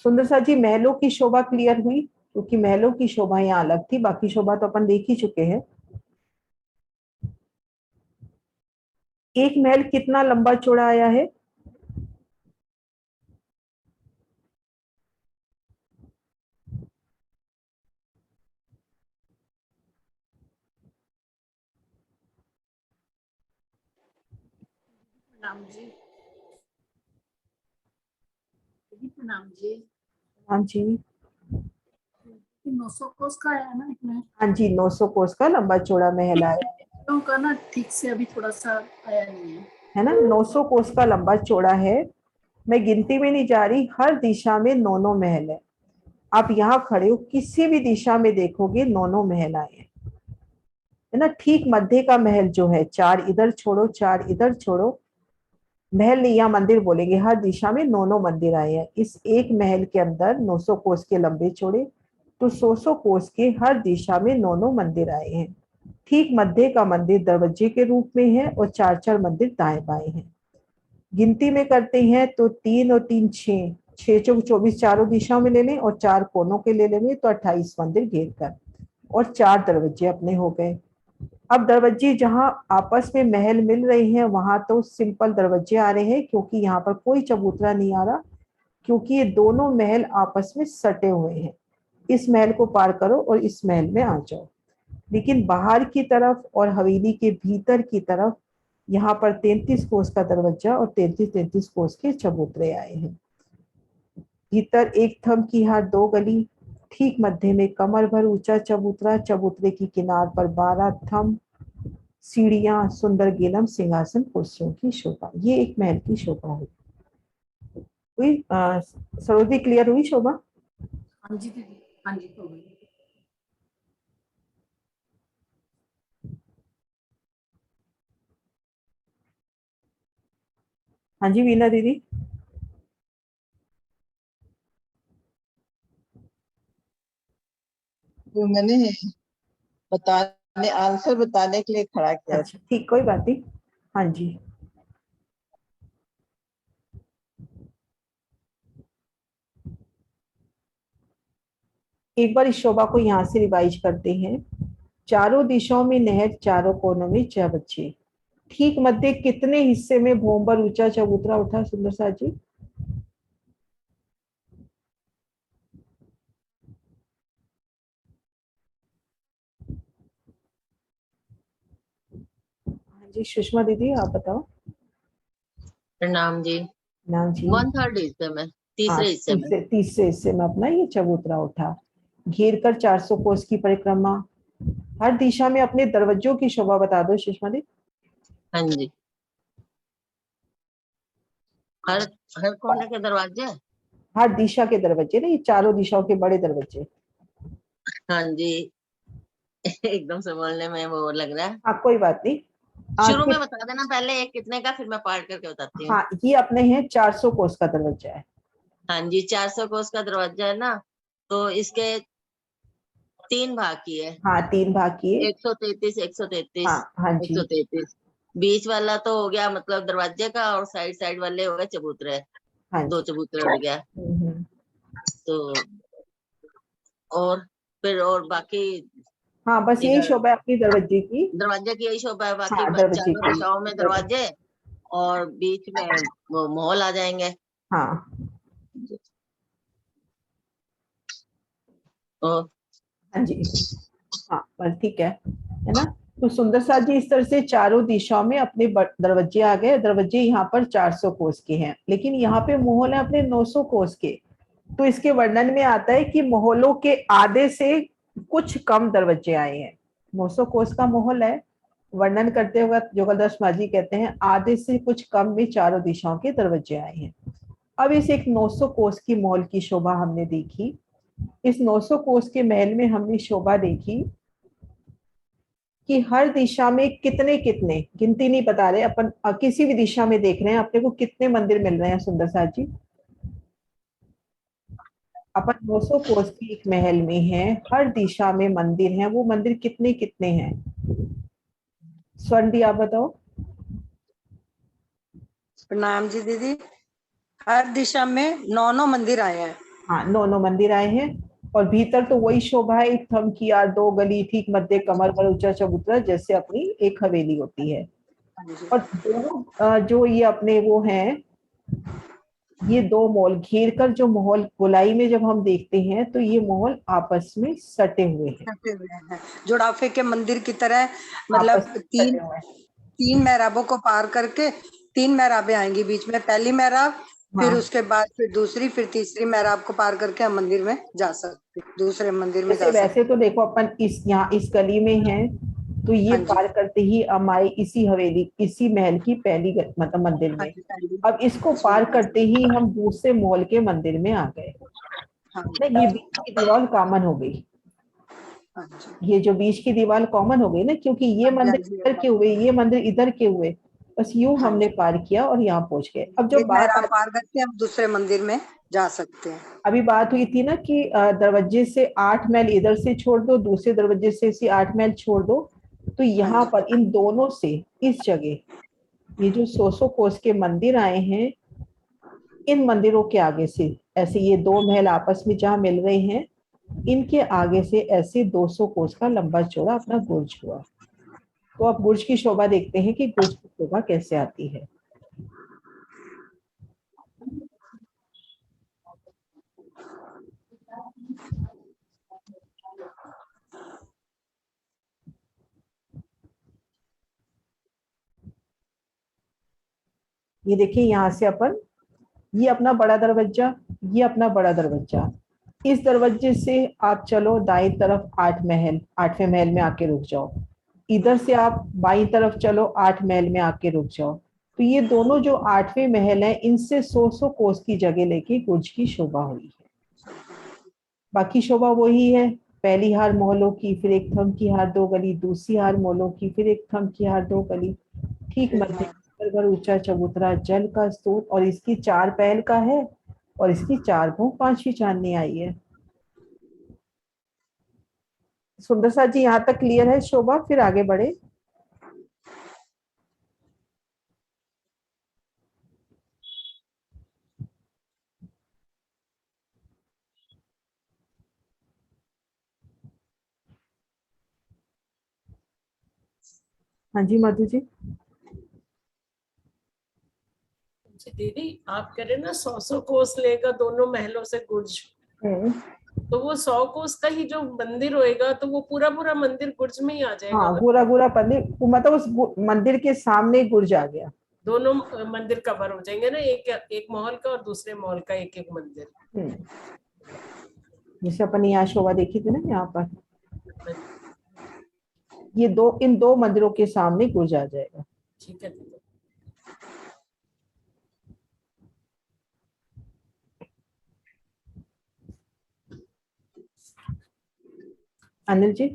सुंदर सा जी, महलों की शोभा क्लियर हुई? क्योंकि महलों की शोभा यहाँ अलग थी, बाकी शोभा तो अपन देख ही चुके हैं। एक महल कितना लंबा चौड़ा आया है? प्रणाम जी। दीदी प्रणाम जी। हाँ जी, 900 कोस का आया ना एक में? हाँ जी, 900 कोस का लंबा चौड़ा महल आया है। महलों का ना ठीक से अभी थोड़ा सा आया नहीं है ना, 900 कोस का लंबा चौड़ा है। मैं गिनती में नहीं जा रही, हर दिशा में 9 महल है। आप यहाँ खड़े हो, किसी भी दिशा में देखोगे 9 महल आए हैं, है ना। ठीक मध्य का महल जो है, 4 इधर छोड़ो 4 इधर छोड़ो, महल नहीं, यहाँ मंदिर बोलेंगे, हर दिशा में 9 मंदिर आए हैं। इस एक महल के अंदर 900 कोस के लंबे चौड़े, तो 100 कोस के हर दिशा में 9 मंदिर आए हैं। ठीक मध्य का मंदिर दरवाजे के रूप में है और 4 मंदिर दाएं बाएं हैं। गिनती में करते हैं तो 3 और 3 6, 6 चौक 24, चारों दिशाओं में ले लें और 4 कोनों के ले लेंगे तो 28 मंदिर घेर कर, और 4 दरवाजे अपने हो गए। अब दरवाजे जहां आपस में महल मिल रहे हैं वहां तो सिंपल दरवाजे आ रहे हैं, क्योंकि यहाँ पर कोई चबूतरा नहीं आ रहा, क्योंकि ये दोनों महल आपस में सटे हुए हैं। इस महल को पार करो और इस महल में आ जाओ। लेकिन बाहर की तरफ और हवेली के भीतर की तरफ यहाँ पर 33 कोस का दरवाजा और 33 कोस के चबूतरे आए हैं। भीतर एक थंब की हार 2 गली, ठीक मध्य में कमर भर ऊंचा चबूतरा, चबूतरे की किनार पर 12 थंब, सीढ़ियां, सुंदर गिलम, सिंहासन, कुर्सियों की शोभा। ये एक महल की शोभा हुई। सरोजी क्लियर हुई शोभा? हाँ जी दीदी, हाँ जी हो गई। हाँ जी वीना दीदी। तो मैंने बताने आंसर बताने के लिए खड़ा किया। अच्छा ठीक, कोई बात नहीं। हाँ जी, एक बार इस शोभा को यहाँ से रिवाइज करते हैं। चारों दिशाओं में नहर, चारों कोनों में चबच्चे, ठीक मध्य कितने हिस्से में भोंबर ऊंचा चबूतरा उठा सुंदर सा जी? हाँ जी सुषमा दीदी आप बताओ। प्रणाम जी। नाम जी। 1/3 हिस्से में, तीसरे हिस्से में। तीसरे हिस्से में अपना ये चबूतरा उठा, घेर कर 400 कोस की परिक्रमा, हर दिशा में अपने दरवाजों की शोभा बता दो सुषमा दी। हाँ जी, हर हर कोने के दरवाजे, हर दिशा के दरवाजे ना, ये चारों दिशाओं के बड़े दरवाजे। हाँ जी। एकदम से बोलने में वो लग रहा है। हाँ कोई बात नहीं, शुरू में बता देना पहले एक कितने का, फिर मैं पार करके बताती हूँ। हाँ ये अपने हैं 400 कोस का दरवाजा है। हाँ जी, 400 कोस का दरवाजा है ना, तो इसके 3 भाग किए। हाँ 3 भाग किए। 133, 133, हाँ जी। 133। बीच वाला तो हो गया मतलब दरवाजे का, और साइड साइड वाले हो गए चबूतरे। हाँ 2 चबूतरे हो गया। तो और फिर और बाकी, हाँ बस यही शोभा है अपनी दरवाजे की। दरवाजे की यही शोभा है, बाकी हाँ, दरवाजे चारों की। दिशाओं में दरवाजे, और बीच में वो महल आ जाएंगे। हाँ हाँ जी, हाँ बस ठीक है ना। तो सुंदर सा जी, इस तरह से चारों दिशाओं में अपने दरवाजे आ गए। दरवाजे यहाँ पर 400 कोस के हैं, लेकिन यहाँ पे महल है अपने 900 कोस के। तो इसके वर्णन में आता है कि महलों के आधे से कुछ कम दरवाजे आए हैं। 900 कोस का महल है, वर्णन करते हुए जोगलदास माझी कहते हैं आधे से कुछ कम में चारों दिशाओं के दरवाजे आए हैं। अब इस एक 900 कोस की महल की शोभा हमने देखी। इस 900 कोस के महल में हमने शोभा देखी कि हर दिशा में कितने कितने, गिनती नहीं बता रहे अपन, किसी भी दिशा में देख रहे हैं अपने को कितने मंदिर मिल रहे हैं सुंदर साथ जी? अपन 200 कोस की एक महल में है, हर दिशा में मंदिर हैं, वो मंदिर कितने कितने हैं? स्वर्ण दी आप बताओ। प्रणाम जी दीदी। हर दिशा में 9 मंदिर आए हैं। हाँ 9 मंदिर आए हैं, और भीतर तो वही शोभा है, एक थम की यार, 2 गली, ठीक मध्य कमर पर ऊंचा चबूतरा, जैसे अपनी एक हवेली होती है। और दोनों जो ये अपने वो हैं, ये 2 मॉल घेर कर जो माहौल गोलाई में जब हम देखते हैं तो ये माहौल आपस में सटे हुए हैं, जोड़ाफे के मंदिर की तरह, मतलब तीन मेहराबों को पार करके 3 मेहराबें आएंगी बीच में, पहली मेहराब, फिर उसके बाद फिर दूसरी, फिर तीसरी मेहराब को पार करके हम मंदिर में जा सकते, दूसरे मंदिर में जा सकते। वैसे तो देखो अपन इस यहाँ इस गली में हैं, तो ये पार करते ही हमारे इसी हवेली, इसी महल की पहली मतलब मंदिर में, अब इसको पार करते ही हम दूसरे मॉल के मंदिर में आ गए। ये बीच की दीवार कॉमन हो गई, ये जो बीच की दीवार कॉमन हो गई ना, क्योंकि ये मंदिर इधर के हुए, ये मंदिर इधर के हुए, बस यूं हमने पार किया और यहाँ पहुंच गए। अब जो बात पार करके हम दूसरे मंदिर में जा सकते हैं। अभी बात हुई थी ना कि दरवाजे से 8 मैल इधर से छोड़ दो, दूसरे दरवाजे से 8 मैल छोड़ दो, तो यहाँ पर इन दोनों से इस जगह ये जो 100 कोस के मंदिर आए हैं, इन मंदिरों के आगे से ऐसे ये 2 महल आपस में जहाँ मिल रहे हैं, इनके आगे से ऐसे 200 कोस का लंबा चौड़ा अपना गुर्ज हुआ। तो आप गुर्ज की शोभा देखते हैं कि गुर्ज की शोभा कैसे आती है। ये देखिए यहाँ से अपन, ये अपना बड़ा दरवाजा, ये अपना बड़ा दरवाजा, इस दरवाजे से आप चलो दाईं तरफ 8 महल, 8वें महल में आके रुक जाओ, इधर से आप बाईं तरफ चलो 8 महल में आके रुक जाओ। तो ये दोनों जो 8वें महल है, इनसे 100 कोस की जगह लेके गुर्ज की शोभा हुई है। बाकी शोभा वही है, पहली हार मोहल्लों की, फिर एक थम की हार 2 गली, दूसरी हार मोहल्लों की, फिर एक थम की हार 2 गली, ठीक मध्य पर ऊंचा चबूतरा, जल का स्तूप, और इसकी 4 पहल का है, और इसकी 4 भों 5वीं चांदनी आई है। सुंदर सा जी यहाँ तक क्लियर है शोभा? फिर आगे बढ़े। हाँ जी मधु जी। दीदी आप कह रहे ना 100 कोस लेगा दोनों महलों से गुर्ज, तो वो 100 कोस का ही जो मंदिर होएगा, तो वो पूरा पूरा मंदिर गुर्ज में ही आ जाएगा। हाँ पूरा पूरा मंदिर, मतलब उस मंदिर के सामने गुर्ज आ गया, दोनों मंदिर कवर हो जाएंगे ना, एक महल का और दूसरे महल का एक मंदिर। जैसे अपन यहाँ शोभा देखी थी ना, यहाँ पर ये इन दो मंदिरों के सामने गुर्ज आ जाएगा। ठीक है। अनिल जी।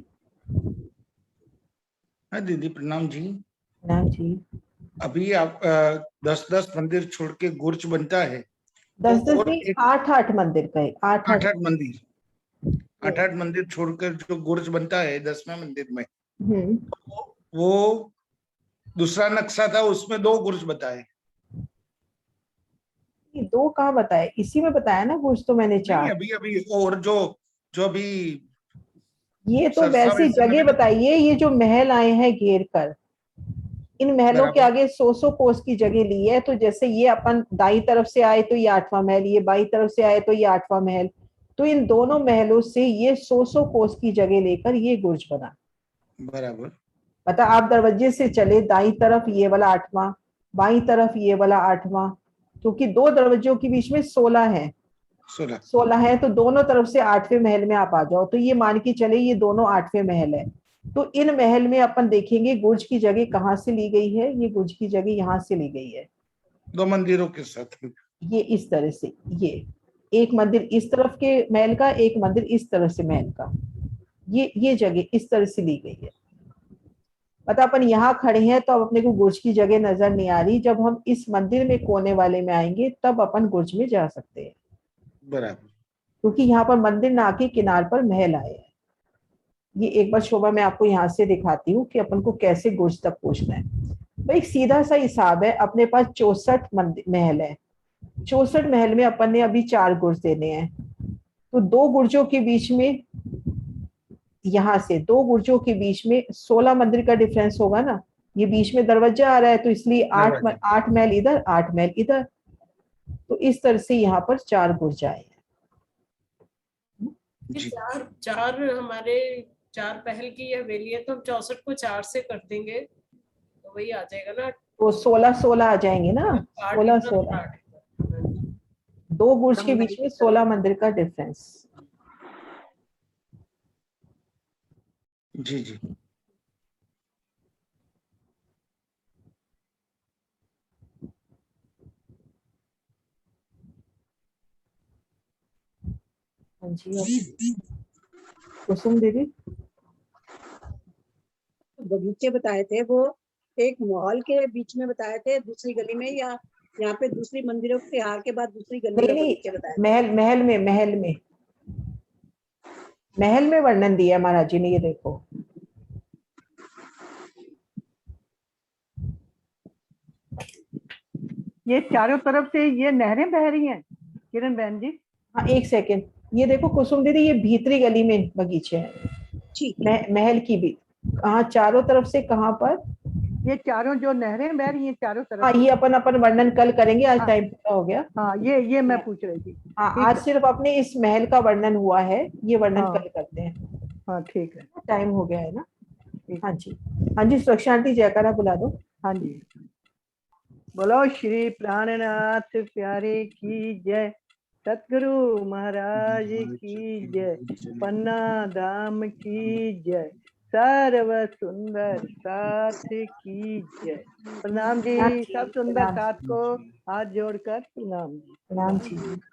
हाँ दीदी प्रणाम जी। प्रणाम जी। अभी आप 10-10 मंदिर छोड़ के गुर्ज बनता है, 10-10 नहीं, 8-8 मंदिर का है, 8-8 मंदिर, 8-8 मंदिर छोड़कर जो गुर्ज बनता है 10वें मंदिर में, वो दूसरा नक्शा था, उसमें 2 गुर्ज बताए। 2 कहाँ बताए? इसी में बताया ना गुर्ज, तो मैंने 4 अभी और जो अभी ये तो वैसी जगह बताइए, ये जो महल आए हैं घेर कर, इन महलों के आगे 100 कोस की जगह ली है। तो जैसे ये अपन दाई तरफ से आए तो ये 8वां महल, ये बाई तरफ से आए तो ये 8वां महल, तो इन दोनों महलों से ये 100 कोस की जगह लेकर ये गुर्ज बना। बराबर। मतलब आप दरवाजे से चले दाई तरफ ये वाला 8वां, बाई तरफ ये वाला 8वां, क्योंकि 2 दरवाजों के बीच में 16 है, 16 है, तो दोनों तरफ से 8वें महल में आप आ जाओ। तो ये मान के चले ये दोनों 8वें महल है। तो इन महल में अपन देखेंगे गुर्ज की जगह कहाँ से ली गई है, ये गुर्ज की जगह यहाँ से ली गई है 2 मंदिरों के साथ। ये इस तरह से, ये एक मंदिर इस तरफ के महल का, एक मंदिर इस तरफ से महल का, ये जगह इस तरह से ली गई है। मतलब अपन यहाँ खड़े हैं तो अब अपने को गुर्ज की जगह नजर नहीं आ रही, जब हम इस मंदिर में कोने वाले में आएंगे तब अपन गुर्ज में जा सकते हैं, बराबर। क्योंकि यहाँ पर मंदिर ना के किनार पर महल आए हैं। ये एक बार शोभा मैं आपको यहाँ से दिखाती हूँ कि अपन को कैसे गुर्ज तक पहुंचना है। तो एक सीधा सा हिसाब है, अपने पास 64 महल है, 64 महल में अपन ने अभी 4 गुर्ज देने हैं, तो 2 गुर्जों के बीच में, यहाँ से 2 गुर्जों के बीच में 16 मंदिर का डिफरेंस होगा ना, ये बीच में दरवाजा आ रहा है तो इसलिए 8 महल इधर 8 महल इधर, तो इस तरह से यहाँ पर 4 गुर्ज आए हैं। चार हमारे 4 पहल की हवेली है, तो हम 64 को 4 से कर देंगे तो वही आ जाएगा ना, तो 16 आ जाएंगे ना, 16 2 गुर्ज के बीच में 16 मंदिर का डिफरेंस। जी जी। हाँ जी कुसुम दीदी। बगीचे बताए थे वो एक मॉल के बीच में बताए थे, दूसरी गली में, या यहाँ पे दूसरी मंदिरों के तिहार के बाद दूसरी गली में बगीचे बताए? महल में वर्णन दिया महाराज जी ने, ये देखो ये चारों तरफ से ये नहरें बह रही हैं किरण बहन जी। हाँ एक सेकेंड, ये देखो कुसुम दीदी, ये भीतरी गली में बगीचे हैं, महल की भी। कहाँ चारों तरफ से, कहाँ पर? ये चारों जो नहरें बह रही हैं चारों तरफ। हाँ ये अपन वर्णन कल करेंगे, आज टाइम पूरा हो गया। हाँ ये मैं पूछ रही थी। हाँ आज सिर्फ अपने इस महल का वर्णन हुआ है, ये वर्णन कल करते हैं। हाँ ठीक है, टाइम हो गया है ना। हाँ जी, हाँ जी सुरक्षा आंटी जयकारा बुला दो। हाँ जी, बोलो श्री प्राणनाथ प्यारे की जय, सतगुरु महाराज की जय, पन्ना धाम की जय, सर्व सुंदर साथ की जय। प्रणाम जी, सब सुंदर साथ को हाथ जोड़कर प्रणाम जी। प्रणाम जी।